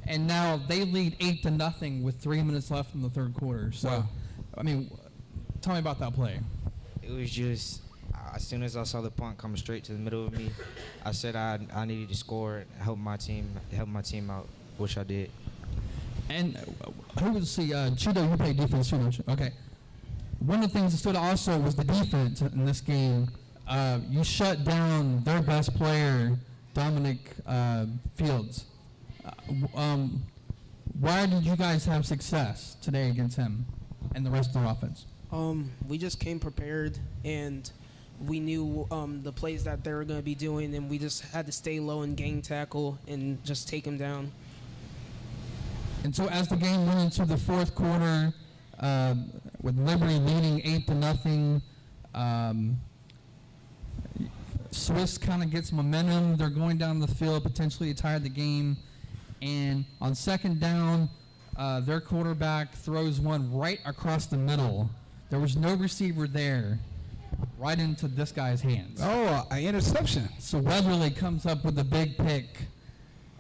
and now they lead 8-0 with 3 minutes left in the third quarter. So, wow. I mean, tell me about that play. It was just, as soon as I saw the punt come straight to the middle of me, I said I needed to score, help my team out, which I did. And who was Cheeto? You played defense too, don't you? Okay. One of the things that stood out also was the defense in this game. You shut down their best player, Dominic Fields. Why did you guys have success today against him and the rest of the offense? We just came prepared, and we knew the plays that they were going to be doing, and we just had to stay low and gang tackle and just take them down. And so as the game went into the fourth quarter, with Liberty leading 8-0, Swiss kind of gets momentum. They're going down the field, potentially tied the game. And on second down, their quarterback throws one right across the middle. There was no receiver there, right into this guy's hands. Oh, an interception. So Weatherly comes up with a big pick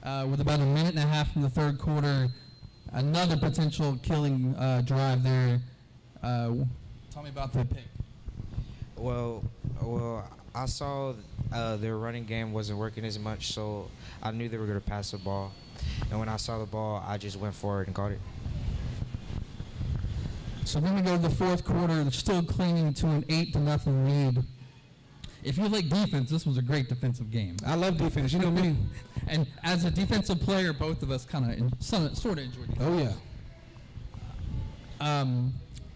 with about 1.5 minutes in the third quarter. Another potential killing drive there. Tell me about that pick. Well, I saw their running game wasn't working as much, so I knew they were going to pass the ball. And when I saw the ball, I just went for it and caught it. So then we go to the fourth quarter, they're still clinging to an 8-0 lead. If you like defense, this was a great defensive game. I love defense, you know me. And as a defensive player, both of us kind of sort of enjoyed it. Oh, yeah.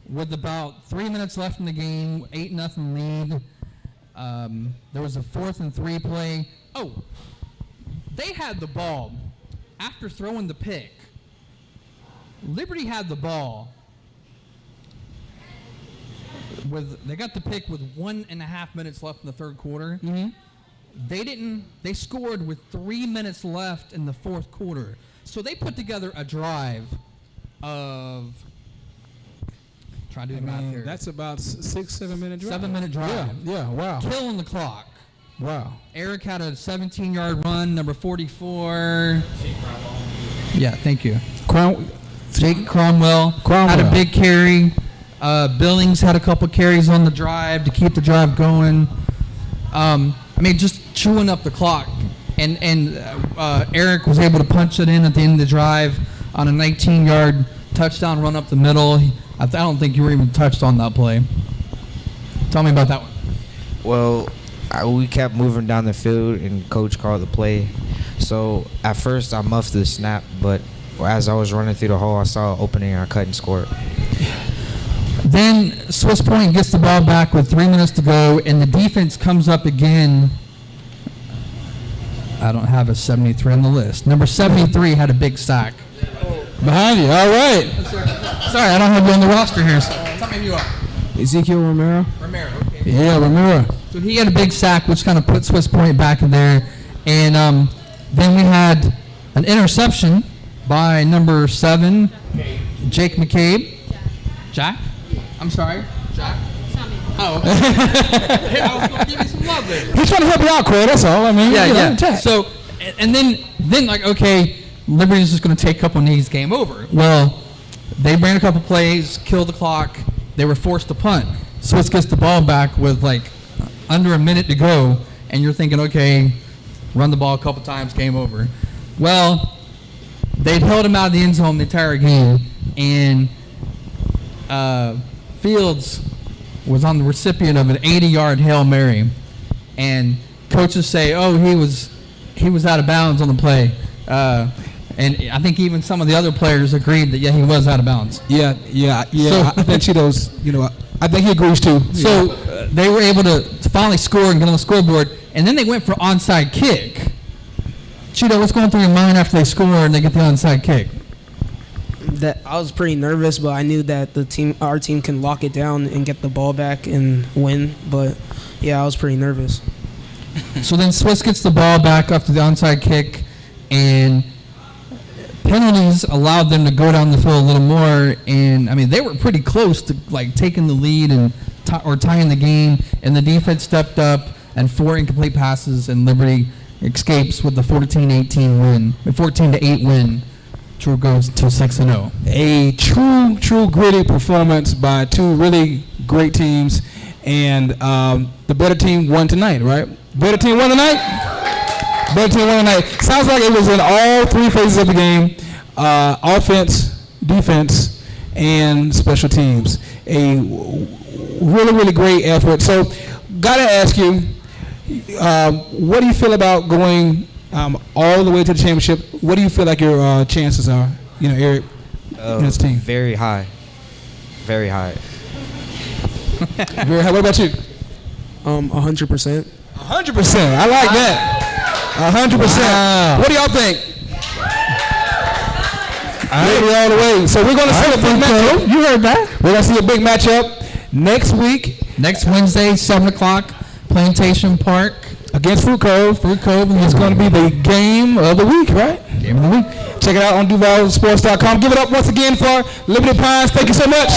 With about 3 minutes left in the game, 8-0 lead, there was a 4th and 3 play. Oh, they had the ball after throwing the pick. Liberty had the ball. They got the pick with 1.5 minutes left in the third quarter. Mm-hmm. They scored with 3 minutes left in the fourth quarter. So they put together a drive of, trying to do the math here. That's about 6-7 minute drive. 7-minute drive. Yeah, wow. Killing the clock. Wow. Eric had a 17-yard run, number 44. Yeah, thank you. Jake Cromwell had a big carry. Billings had a couple carries on the drive to keep the drive going. Just chewing up the clock. And Eric was able to punch it in at the end of the drive on a 19-yard touchdown run up the middle. I don't think you were even touched on that play. Tell me about that one. Well, we kept moving down the field, and Coach called the play. So at first, I muffed the snap, but as I was running through the hole, I saw an opening, and I cut and scored. Then Swiss Point gets the ball back with 3 minutes to go, and the defense comes up again. I don't have a 73 on the list. Number 73 had a big sack. Behind you, all right. Sorry, I don't have you on the roster here. So tell me who you are. Ezekiel Romero. Romero, okay. Yeah, Romero. So he had a big sack, which kind of put Swiss Point back in there. And then we had an interception by number 7, Jake McCabe. Jack? I'm sorry, Jack? Oh, okay. I was going to give you some love there. He's trying to help you out, Corey, that's all. Yeah. So, and then like, okay, Liberty's just going to take a couple knees, game over. Well, they ran a couple plays, killed the clock. They were forced to punt. Swiss gets the ball back with like under a minute to go, and you're thinking, okay, run the ball a couple times, game over. Well, they'd held him out of the end zone the entire game, and Fields was on the recipient of an 80-yard Hail Mary, and coaches say, "Oh, he was out of bounds on the play," and I think even some of the other players agreed that he was out of bounds. Yeah. So, I think Cheeto's, I think he agrees too. So they were able to finally score and get on the scoreboard, and then they went for onside kick. Cheeto, what's going through your mind after they score and they get the onside kick? That I was pretty nervous, but I knew that our team can lock it down and get the ball back and win. But yeah, I was pretty nervous. So then Swiss gets the ball back after the onside kick, and penalties allowed them to go down the field a little more. And I mean, they were pretty close to taking the lead and or tying the game. And the defense stepped up, and 4 incomplete passes, and Liberty escapes with the 14-18 win, a 14-8 win. True goes to 6-0. A true gritty performance by 2 really great teams, and the better team won tonight, right? Better team won tonight. Sounds like it was in all 3 phases of the game: offense, defense, and special teams. A really great effort. So, gotta ask you, what do you feel about going all the way to the championship? What do you feel like your chances are, Eric, in this team? Very high. Very high. Very high. What about you? 100%. 100%. I like that. 100%. Wow. What do y'all think? Maybe all the way. So we're going to see a big matchup. You heard that. We're going to see a big matchup next week. Next Wednesday, 7 o'clock, Plantation Park. Against Fruit Cove. And it's going to be the game of the week, right? Game of the week. Check it out on DuvalSports.com. Give it up once again for Liberty Pines. Thank you so much.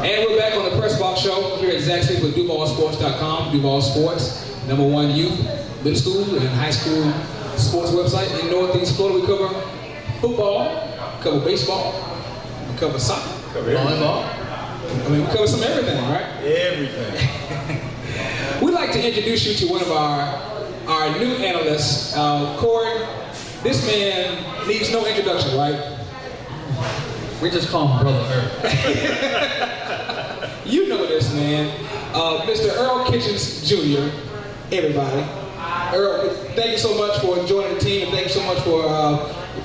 And we're back on the Press Box Show here at Zaxbys with DuvalSports.com. Duval Sports, #1 youth, middle school, and high school sports website in Northeast Florida. We cover football, we cover baseball, we cover soccer, volleyball. I mean, we cover some everything, right? Everything. We'd like to introduce you to one of our new analysts, Corey. This man needs no introduction, right? We just call him Brother Earth. You know this, man. Mr. Earl Kitchens Jr., everybody. Earl, thank you so much for joining the team, and thank you so much for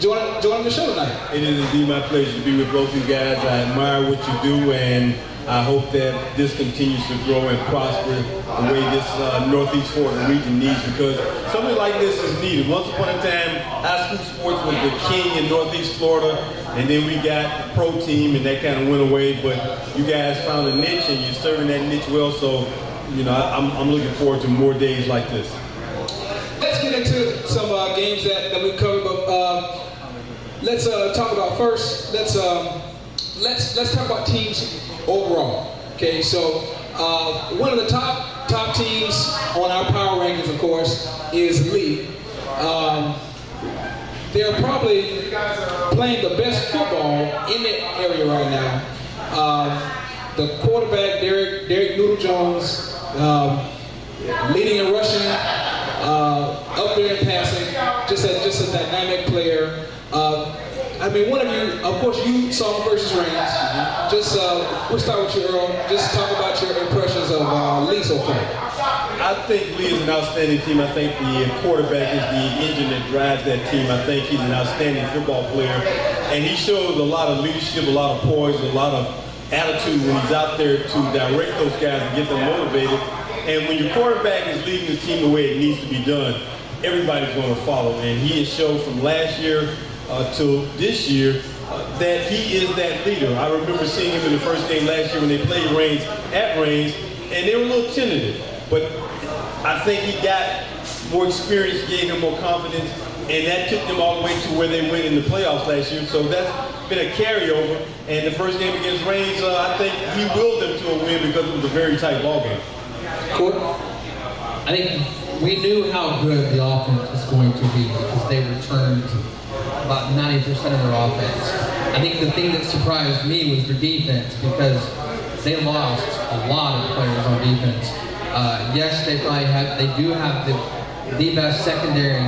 joining the show tonight. It is indeed my pleasure to be with both you guys. I admire what you do, and I hope that this continues to grow and prosper the way this Northeast Florida region needs, because something like this is needed. Once upon a time, high school sports was the king in Northeast Florida, and then we got the pro team, and that kind of went away. But you guys found a niche, and you're serving that niche well. So, you know, I'm looking forward to more days like this. Let's get into some games that we covered. But let's talk about first. Let's talk about teams overall. Okay, so one of the top teams on our power rankings, of course, is Lee. They're probably playing the best football in the area right now. The quarterback, Derek Noodle Jones, leading and rushing, up there in passing, just a dynamic player. I mean, one of you, of course, you saw him versus Reigns. Just, we'll start with you, Earl. Just talk about your impressions of Lee so far. I think Lee is an outstanding team. I think the quarterback is the engine that drives that team. I think he's an outstanding football player. And he shows a lot of leadership, a lot of poise, a lot of attitude when he's out there to direct those guys and get them motivated. And when your quarterback is leading the team the way it needs to be done, everybody's going to follow. And he has shown from last year till this year that he is that leader. I remember seeing him in the first game last year when they played Reigns at Reigns, and they were a little tentative. But I think he got more experience, gave him more confidence, and that took them all the way to where they went in the playoffs last year. So that's been a carryover. And the first game against Reigns, I think he willed them to a win because it was a very tight ball game. Cool. I think we knew how good the offense was going to be because they returned about 90% of their offense. I think the thing that surprised me was their defense, because they lost a lot of players on defense. Yes, they do have the best secondary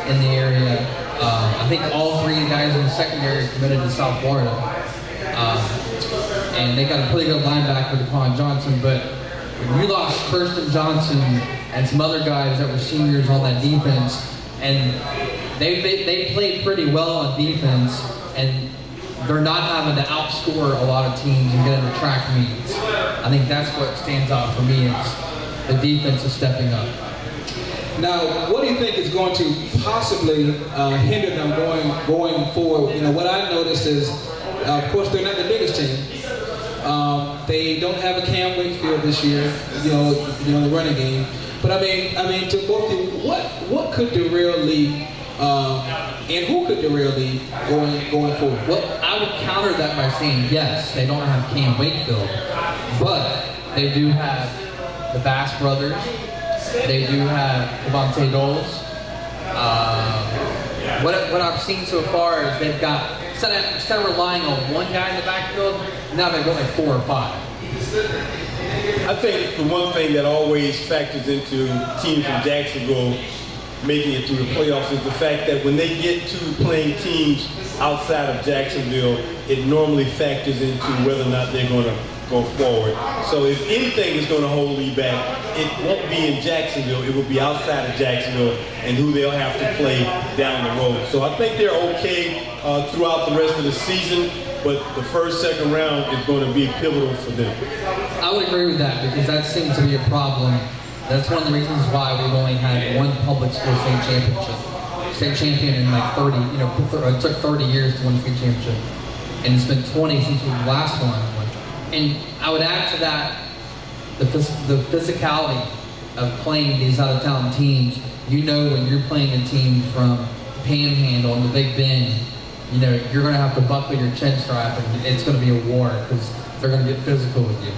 in the area. I think all three guys in the secondary are committed to South Florida. And they got a pretty good linebacker, DeQuan Johnson, but we lost Kirsten Johnson and some other guys that were seniors on that defense, and they played pretty well on defense, and they're not having to outscore a lot of teams and get into track meets. I think that's what stands out for me, is the defense is stepping up. Now, what do you think is going to possibly hinder them going forward? You know, what I noticed is, of course, they're not the biggest team. They don't have a Cam Wakefield this year, you know, the running game. But I mean, to both of you, what could derail Lee, and who could derail Lee going forward? Well, I would counter that by saying yes, they don't have Cam Wakefield, but they do have the Bass brothers. They do have Devontae Doles. What I've seen so far is they've got, instead of relying on one guy in the backfield, now they've got like 4 or 5. I think the one thing that always factors into teams from Jacksonville making it through the playoffs is the fact that when they get to playing teams outside of Jacksonville, it normally factors into whether or not they're going to go forward. So if anything is going to hold Lee back, it won't be in Jacksonville. It will be outside of Jacksonville and who they'll have to play down the road. So I think they're okay throughout the rest of the season, but the first, second round is going to be pivotal for them. I would agree with that, because that seems to be a problem. That's one of the reasons why we've only had one public school state champion in like 30, it took 30 years to win a state championship. And it's been 20 since we last won. And I would add to that the physicality of playing these out-of-town teams. You know, when you're playing a team from Panhandle and the Big Bend, you know, you're going to have to buckle your chin strap, and it's going to be a war because they're going to get physical with you.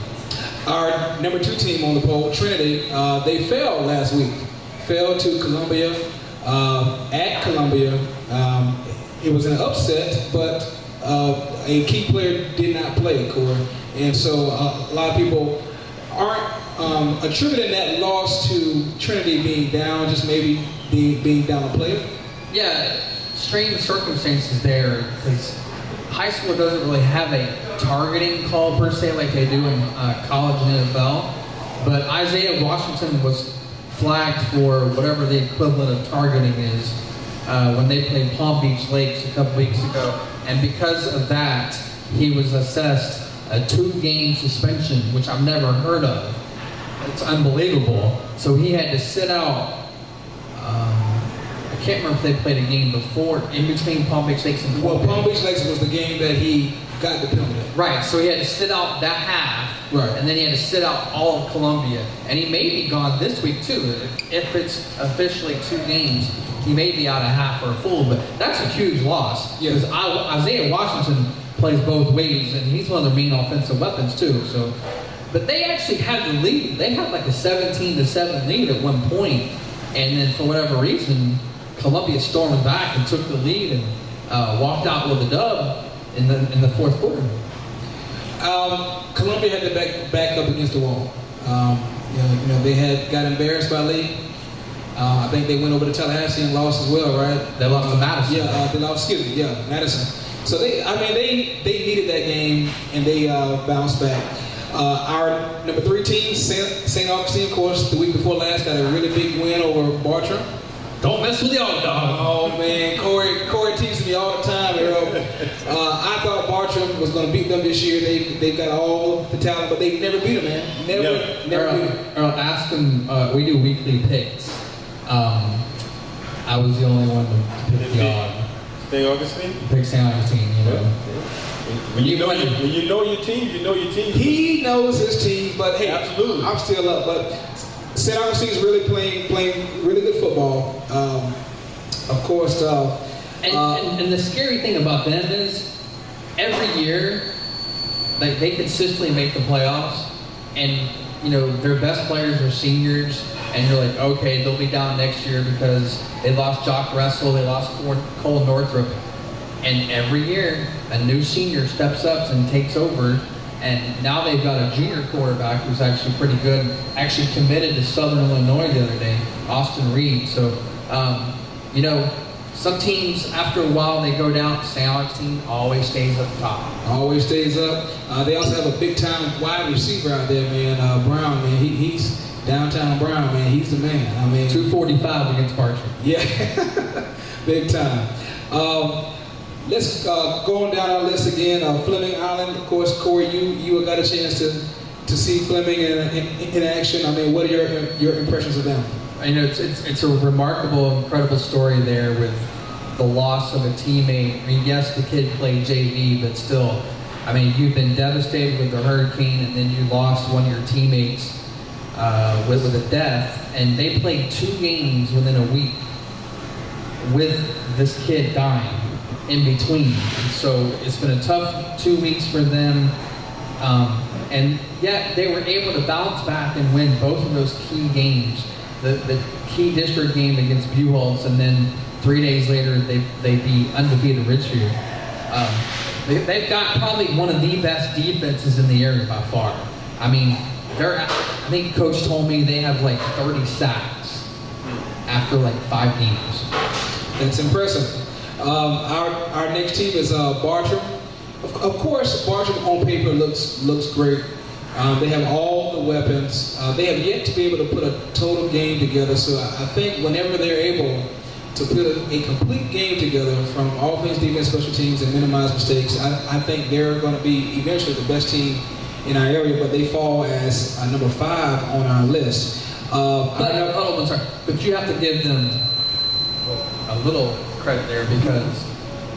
Our number 2 team on the poll, Trinity, they fell last week. Fell to Columbia, at Columbia. It was an upset, but a key player did not play, Corey. And so a lot of people aren't attributing that loss to Trinity being down, just maybe being down a player. Yeah, strange circumstances there, because high school doesn't really have a targeting call per se like they do in college and NFL. But Isaiah Washington was flagged for whatever the equivalent of targeting is when they played Palm Beach Lakes a couple weeks ago. And because of that, he was assessed a 2-game suspension, which I've never heard of. It's unbelievable. So he had to sit out. I can't remember if they played a game before, in between Palm Beach Lakes and Well, Palm Beach Lakes was the game that he got the penalty. Right, so he had to sit out that half, right, and then he had to sit out all of Columbia. And he may be gone this week too. If it's officially 2 games, he may be out a half or a full, but that's a huge loss. Because Isaiah Washington plays both ways, and he's one of their main offensive weapons too. So, but they actually had the lead. They had like a 17-7 lead at one point, and then for whatever reason, Columbia stormed back and took the lead and walked out with a dub in the fourth quarter. Columbia had to back up against the wall. They got embarrassed by Lee. I think they went over to Tallahassee and lost as well, right? They lost to Madison. Yeah, they lost. Madison. So they needed that game and they bounced back. Our number 3 team, St. Augustine, of course, the week before last got a really big win over Bartram. Don't mess with the old dog. Oh man, Corey teases me all the time, Earl. I thought Bartram was going to beat them this year. They've got all the talent, but they never beat them, man. Never beat them. Earl, ask them. We do weekly picks. I was the only one to pick the odd. St. Augustine? Pick St. Augustine, When you know your team, you know your team. He knows his team, but hey, absolutely, I'm still up. But St. Augustine is really playing really good football. Of course. And the scary thing about them is every year, like they consistently make the playoffs, and their best players are seniors, and you're like, okay, they'll be down next year because they lost Jock Russell, they lost Cole Northrup, and every year a new senior steps up and takes over. And now they've got a junior quarterback who's actually pretty good. Actually committed to Southern Illinois the other day, Austin Reed. So, some teams after a while they go down. St. Augustine always stays up top. Always stays up. They also have a big time wide receiver out there, man. Brown, man. He's downtown Brown, man. He's the man. 245 against Bartram. Yeah, big time. Let's go on down our list again. Fleming Island, of course, Corey, you got a chance to see Fleming in action. What are your impressions of them? It's a remarkable, incredible story there with the loss of a teammate. Yes, the kid played JV, but still, you've been devastated with the hurricane, and then you lost one of your teammates with a death, and they played 2 games within a week with this kid dying in between. So it's been a tough 2 weeks for them. And yet they were able to bounce back and win both of those key games. The key district game against Buchholz, and then 3 days later they beat undefeated Richfield. They've got probably one of the best defenses in the area by far. I think Coach told me they have like 30 sacks after like 5 games. That's impressive. Our next team is Bartram. Of course, Bartram on paper looks great. They have all the weapons. They have yet to be able to put a total game together. So I think whenever they're able to put a complete game together from offense, defense, special teams, and minimize mistakes, I think they're going to be eventually the best team in our area. But they fall as number 5 on our list. But you have to give them a little credit there because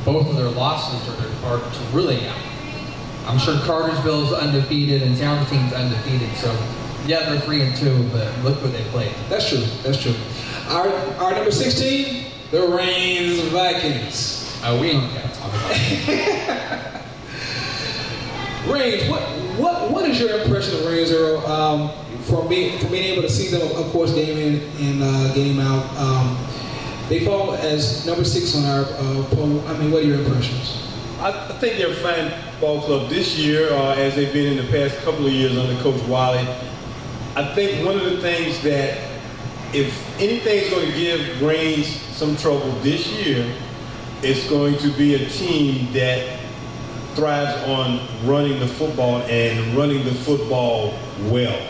both of their losses are to really. I'm sure Cartersville's undefeated and St. Augustine's undefeated. So yeah, they're 3-2, but look what they played. That's true. Our number 16, the Rains Vikings. We ain't got to talk about it. Rains, what is your impression of Rains, Earl? For being able to see them, of course, game in and game out. They fall as number 6 on our poll. What are your impressions? I think they're a fine ball club this year, as they've been in the past couple of years under Coach Wiley. I think one of the things that, if anything's going to give Rains some trouble this year, it's going to be a team that thrives on running the football and running the football well.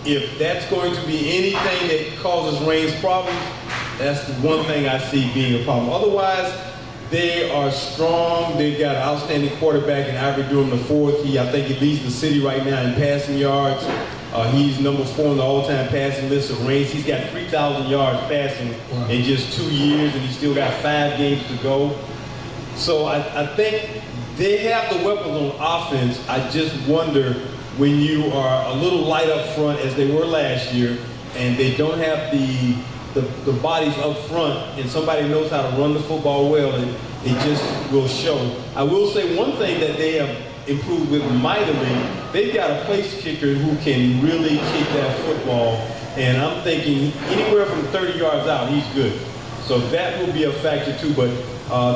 If that's going to be anything that causes Reigns problems, that's the one thing I see being a problem. Otherwise, they are strong. They've got an outstanding quarterback in Ivory Durham IV. I think he leads the city right now in passing yards. He's number 4 on the all-time passing list of Reigns. He's got 3,000 yards passing in just 2 years, and he's still got 5 games to go. So I think they have the weapons on offense. I just wonder when you are a little light up front, as they were last year, and they don't have the bodies up front, and somebody knows how to run the football well, and it just will show. I will say one thing that they have improved with mightily, they've got a place kicker who can really kick that football, and I'm thinking anywhere from 30 yards out, he's good. So that will be a factor too, but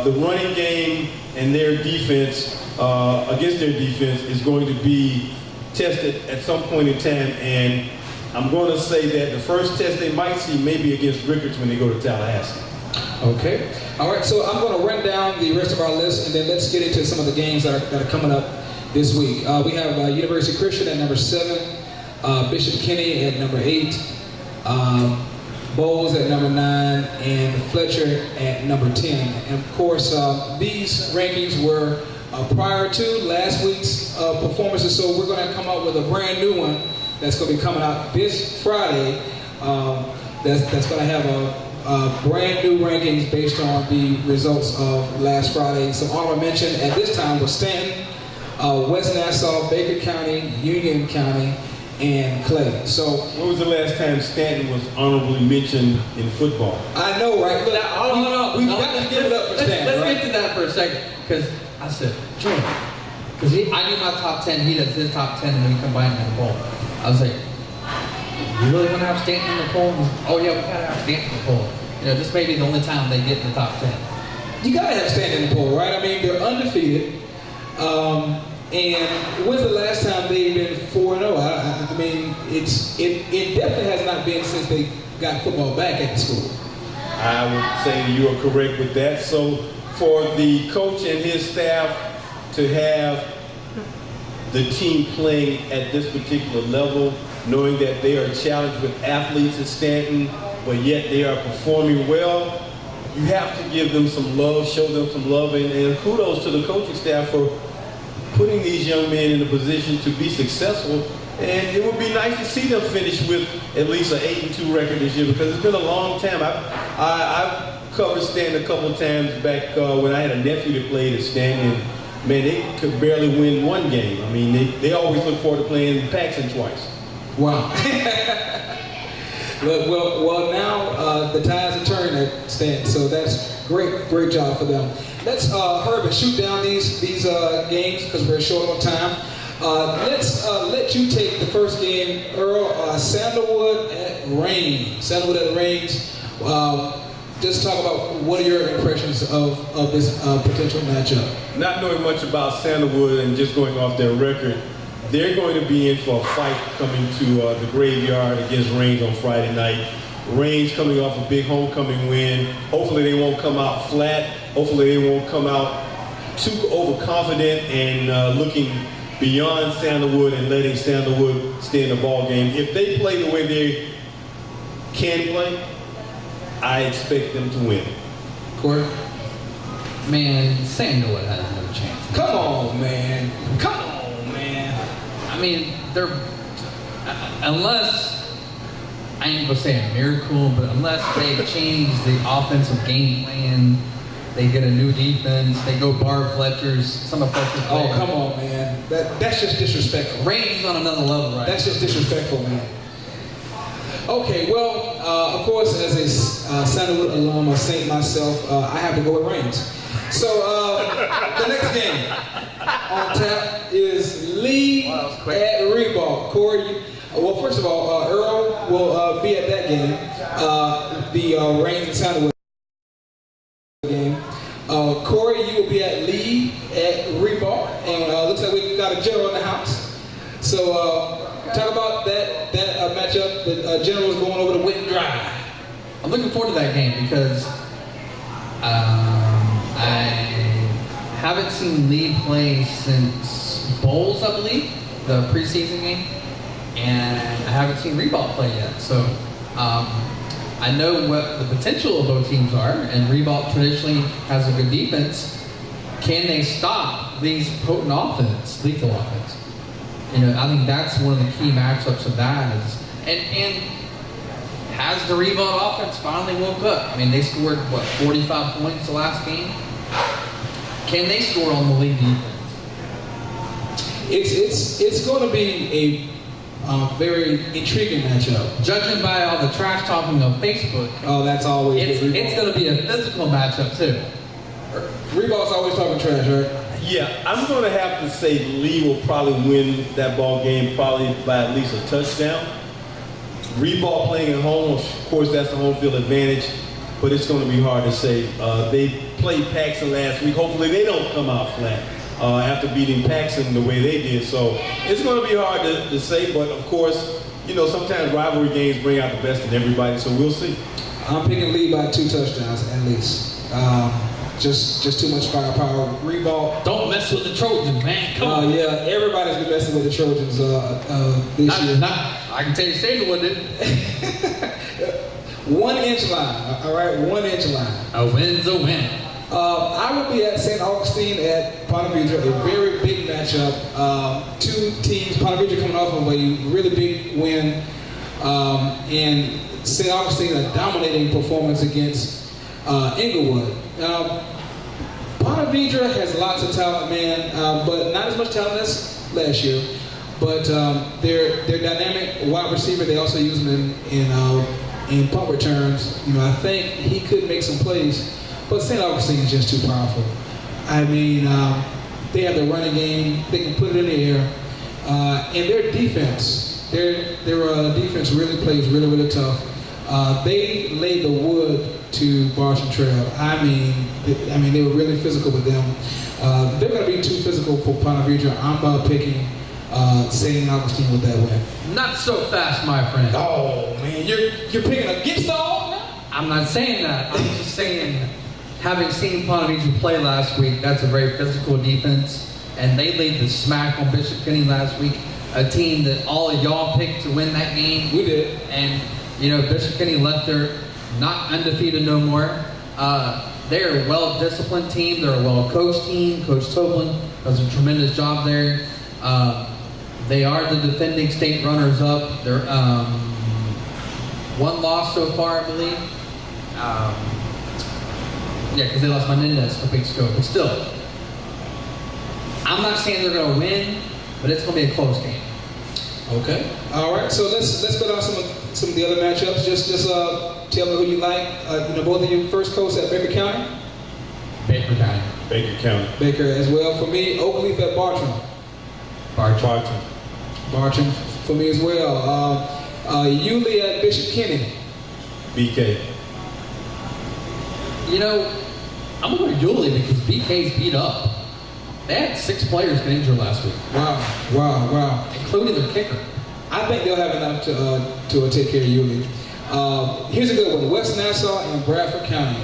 the running game and their defense, against their defense, is going to be tested at some point in time, and I'm going to say that the first test they might see may be against Rickards when they go to Tallahassee. Okay. All right, so I'm going to run down the rest of our list, and then let's get into some of the games that are coming up this week. We have University Christian at number 7, Bishop Kenny at number 8, Bowles at number 9, and Fletcher at number 10. And of course, these rankings were prior to last week's performances, so we're going to come up with a brand new one that's going to be coming out this Friday. That's going to have a brand new rankings based on the results of last Friday. So honorable mention at this time was Stanton, West Nassau, Baker County, Union County, and Clay. So when was the last time Stanton was honorably mentioned in football? I know, right? Look, we've got to give it up for Stanton. Let's right? get to that for a second, because I said, Joe, because I knew my top 10, he does his top 10, and then we combined them in the poll. I was like, you really want to have Stanton in the poll? Oh yeah, we gotta have Stanton in the poll. You know, this may be the only time they get in the top 10. You gotta have Stanton in the poll, right? I mean, they're undefeated. And when's the last time they've been 4-0? I mean, it definitely has not been since they got football back at the school. I would say you are correct with that. So for the coach and his staff to have the team playing at this particular level, knowing that they are challenged with athletes at Stanton, but yet they are performing well, you have to give them some love, show them some love, and kudos to the coaching staff for putting these young men in a position to be successful. And it would be nice to see them finish with at least an 8-2 record this year, because it's been a long time. I've covered Stanton a couple of times back when I had a nephew that played at Stanton. Man, they could barely win one game. I mean, they always look forward to playing Paxson twice. Wow. well, now the tides are turning at Stanton, so that's great job for them. Let's Herbert shoot down these games because we're short on time. Let's let you take the first game, Earl. Sandalwood at Reigns. Sandalwood at Reigns. Just talk about what are your impressions of this potential matchup. Not knowing much about Sandalwood and just going off their record, they're going to be in for a fight coming to the graveyard against Reigns on Friday night. Reigns coming off a big homecoming win. Hopefully they won't come out flat. Hopefully they won't come out too overconfident and looking beyond Sandalwood and letting Sandalwood stay in the ball game. If they play the way they can play, I expect them to win. Corey? Man, Sandalwood has no chance. Come on, man. Come on, man. I mean, they're unless I ain't gonna say a miracle, but unless they change the offensive game plan, they get a new defense, they go bar Fletcher's, some of Fletcher's players. Oh, come on, man. That's just disrespectful. Reigns is on another level, right? That's just disrespectful, man. Okay, well, of course, as a Sandalwood alum, a Saint myself, I have to go with Reigns. So, the next game on tap is Lee at Reebok. Corey, well, first of all, Earl will be at that game, the Reigns and Sandalwood game. Corey, you will be at Lee at Reebok, and looks like we got a general in the house. So, talk about that matchup. The general is going over to Witten Drive. I'm looking forward to that game because I haven't seen Lee play since Bowls, I believe, the preseason game, and I haven't seen Reebok play yet. So I know what the potential of both teams are, and Reebok traditionally has a good defense. Can they stop Lee's potent offense, lethal offense? You know, I think that's one of the key matchups of that is, and has the Reebok offense finally woke up? I mean, they scored, 45 points the last game? Can they score on the Lee defense? It's going to be a very intriguing matchup. Judging by all the trash talking on Facebook, that's always it's going to be a physical matchup too. Reebok's always talking trash, right? Yeah, I'm going to have to say Lee will probably win that ball game probably by at least a touchdown. Reebok playing at home, of course, that's the home field advantage, but it's going to be hard to say. They played Paxton last week. Hopefully they don't come out flat after beating Paxton the way they did. So it's going to be hard to say, but of course, you know, sometimes rivalry games bring out the best in everybody, so we'll see. I'm picking Lee by 2 touchdowns at least. Just too much firepower. Reebok. Don't mess with the Trojans, man. Come on. Yeah, everybody's been messing with the Trojans this year. I can tell you Satan didn't. 1 inch line, all right? 1 inch line. A win's a win. I will be at St. Augustine at Ponte Vedra, a very big matchup. 2 teams, Ponte Vedra coming off of a really big win, and St. Augustine a dominating performance against Inglewood. Ponte Vedra has lots of talent, man, but not as much talent as last year. But they're dynamic wide receiver. They also use him in punt returns. You know, I think he could make some plays, but St. Augustine is just too powerful. I mean, they have the running game. They can put it in the air, and their defense, their defense really plays really, really tough. They laid the wood to Bartram Trail. I mean, they were really physical with them. They're going to be too physical for Ponte Vedra. I'm picking St. Augustine with that win. Not so fast, my friend. Oh man, you're picking against the all? I'm not saying that. I'm just saying, having seen Ponte Vedra play last week, that's a very physical defense, and they laid the smack on Bishop Kenny last week, a team that all of y'all picked to win that game. We did. And you know, Bishop Kenny left there not undefeated no more. They're a well-disciplined team. They're a well-coached team. Coach Toblin does a tremendous job there. They are the defending state runners-up. They're 1 loss so far, I believe. Yeah, because they lost Menendez a couple weeks ago. But still, I'm not saying they're going to win, but it's going to be a close game. Okay. All right. So let's go down some of the other matchups. Just tell me who you like. You know, both of you first coach at Baker County. Baker County. Baker County. Baker as well. For me, Oakleaf at Bartram. Bartram for me as well. Yulee at Bishop Kenny. BK. You know, I'm going to Yulee because BK's beat up. They had 6 players get injured last week. Wow. Including their kicker. I think they'll have enough to take care of Yulee. Here's a good one: West Nassau and Bradford County.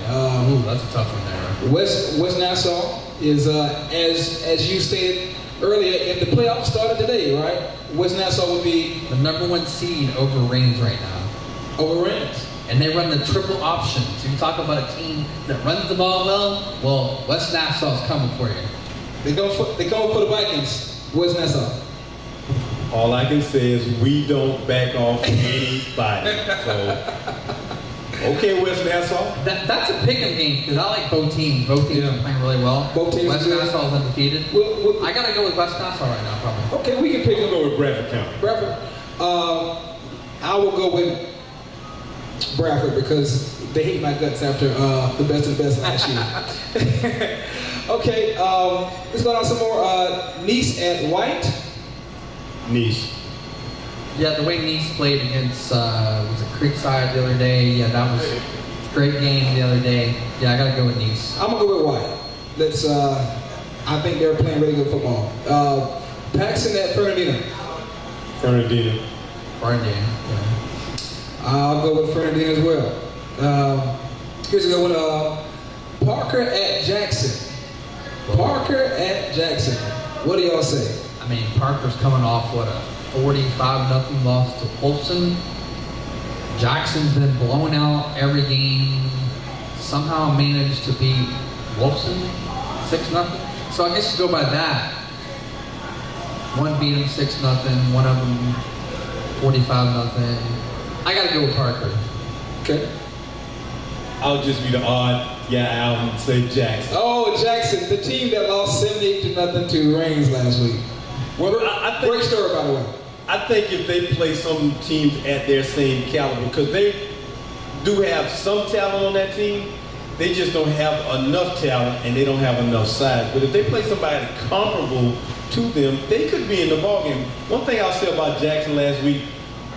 Ooh, that's a tough one there. West Nassau is, as you stated earlier, if the playoffs started today, right? West Nassau would be the #1 seed over Reigns right now. Over Reigns. And they run the triple option. So you talk about a team that runs the ball well, West Nassau's coming for you. They go for the Vikings. West Nassau. All I can say is we don't back off anybody. So, okay, West Nassau. That's a pick'em game because I like both teams. Both teams are playing really well. Both teams. West Nassau is undefeated. I gotta go with West Nassau right now, probably. Okay, we can pick. We'll go with Bradford County. Bradford. I will go with Bradford because they hate my guts after the best of the best last year. Okay, let's go down some more. Nice at White. Nice. Yeah, the way Nice played against was it Creekside the other day. Yeah, that was a great game the other day. Yeah, I gotta go with Nice. I'm gonna go with White. Let's. I think they're playing really good football. Paxton at Fernandina. Fernandina. Yeah. I'll go with Fernandina as well. Here's a good one. Parker at Jackson. Parker at Jackson. What do y'all say? I mean, Parker's coming off, what, a 45-0 loss to Wolfson. Jackson's been blown out every game. Somehow managed to beat Wolfson 6-0. So I guess you go by that. One beat him 6-0, one of them 45-0. I gotta go with Parker. Okay. I'll just be the odd guy out and say Jackson. Oh, Jackson, the team that lost 78-0 to Reigns last week. Well, great story, by the way. I think if they play some teams at their same caliber, because they do have some talent on that team, they just don't have enough talent and they don't have enough size. But if they play somebody comparable to them, they could be in the ballgame. One thing I'll say about Jackson last week,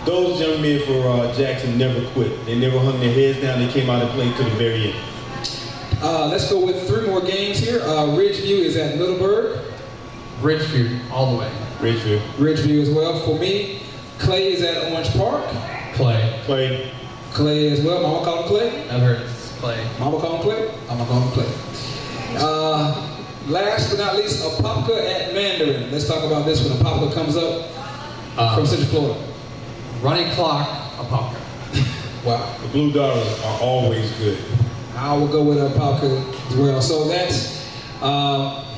those young men for Jackson never quit. They never hung their heads down. They came out and played to the very end. Let's go with 3 more games here. Ridgeview is at Middleburg. Ridgeview, all the way. Ridgeview as well. For me, Clay is at Orange Park. Clay. Clay as well. Mama call him Clay? I've heard it's Clay. Mama call him Clay? I'm gonna call him Clay. Last but not least, Apopka at Mandarin. Let's talk about this when Apopka comes up from Central Florida. Running clock, Apopka. Wow. The Blue Dollars are always good. I will go with Apopka as well. So that's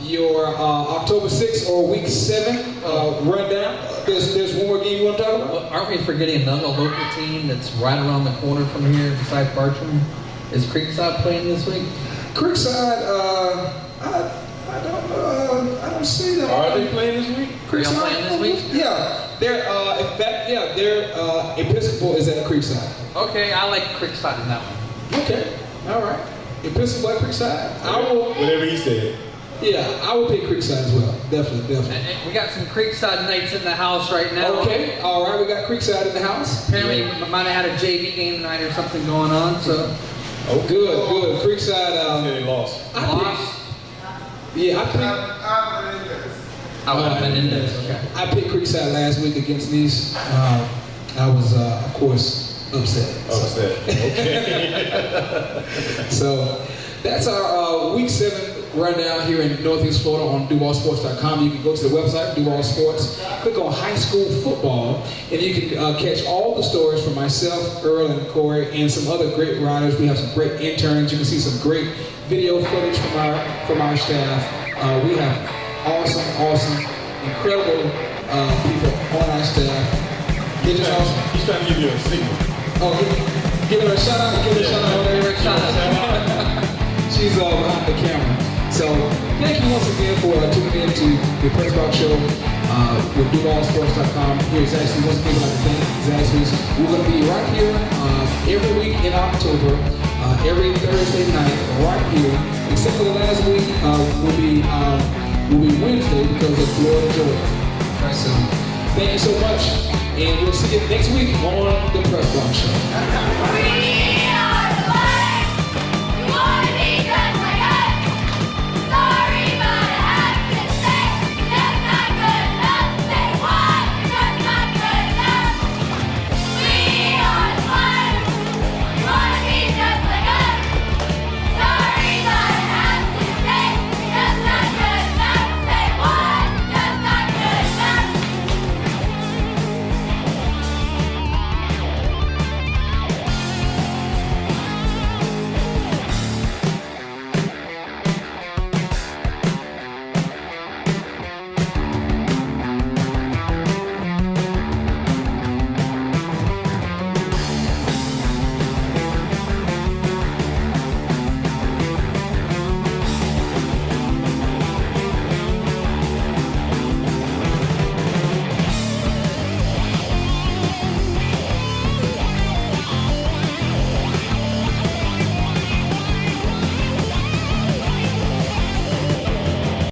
your October 6th or Week 7 rundown. There's one more game you want to talk about? Well, aren't we forgetting another local team that's right around the corner from here besides Bartram? Is Creekside playing this week? Creekside, I don't see them. Are they playing this week? Creekside playing this week? Yeah. They're Episcopal is at Creekside. Okay, I like Creekside in that one. Okay, all right. Episcopal at Creekside. I will. Whatever he said. Yeah, I will pick Creekside as well. Definitely. And we got some Creekside Knights in the house right now. Okay, all right. We got Creekside in the house. Apparently, we might have had a JV game tonight or something going on. So. Oh, good. Creekside. They lost. Yeah, I picked. Okay. I picked Creekside last week against Nice. I was, of course, upset. Okay. So that's our Week 7 rundown here in Northeast Florida on DuvalSports.com. You can go to the website, Duval Sports, click on high school football, and you can catch all the stories from myself, Earl, and Corey, and some other great writers. We have some great interns. You can see some great video footage from our staff. We have awesome, incredible people on our staff. They're just awesome. He's trying to give you a signal. Oh, give her a shout out. She's behind the camera. So thank you once again for tuning in to the Press Box Show with DuvalSports.com. Here at Zaxbys. Once again, I'd like to thank Zaxbys. We're going to be right here every week in October, every Thursday night, right here. Except for the last week, will be Wednesday because of Florida Georgia. So thank you so much, and we'll see you next week on the Press Box Show.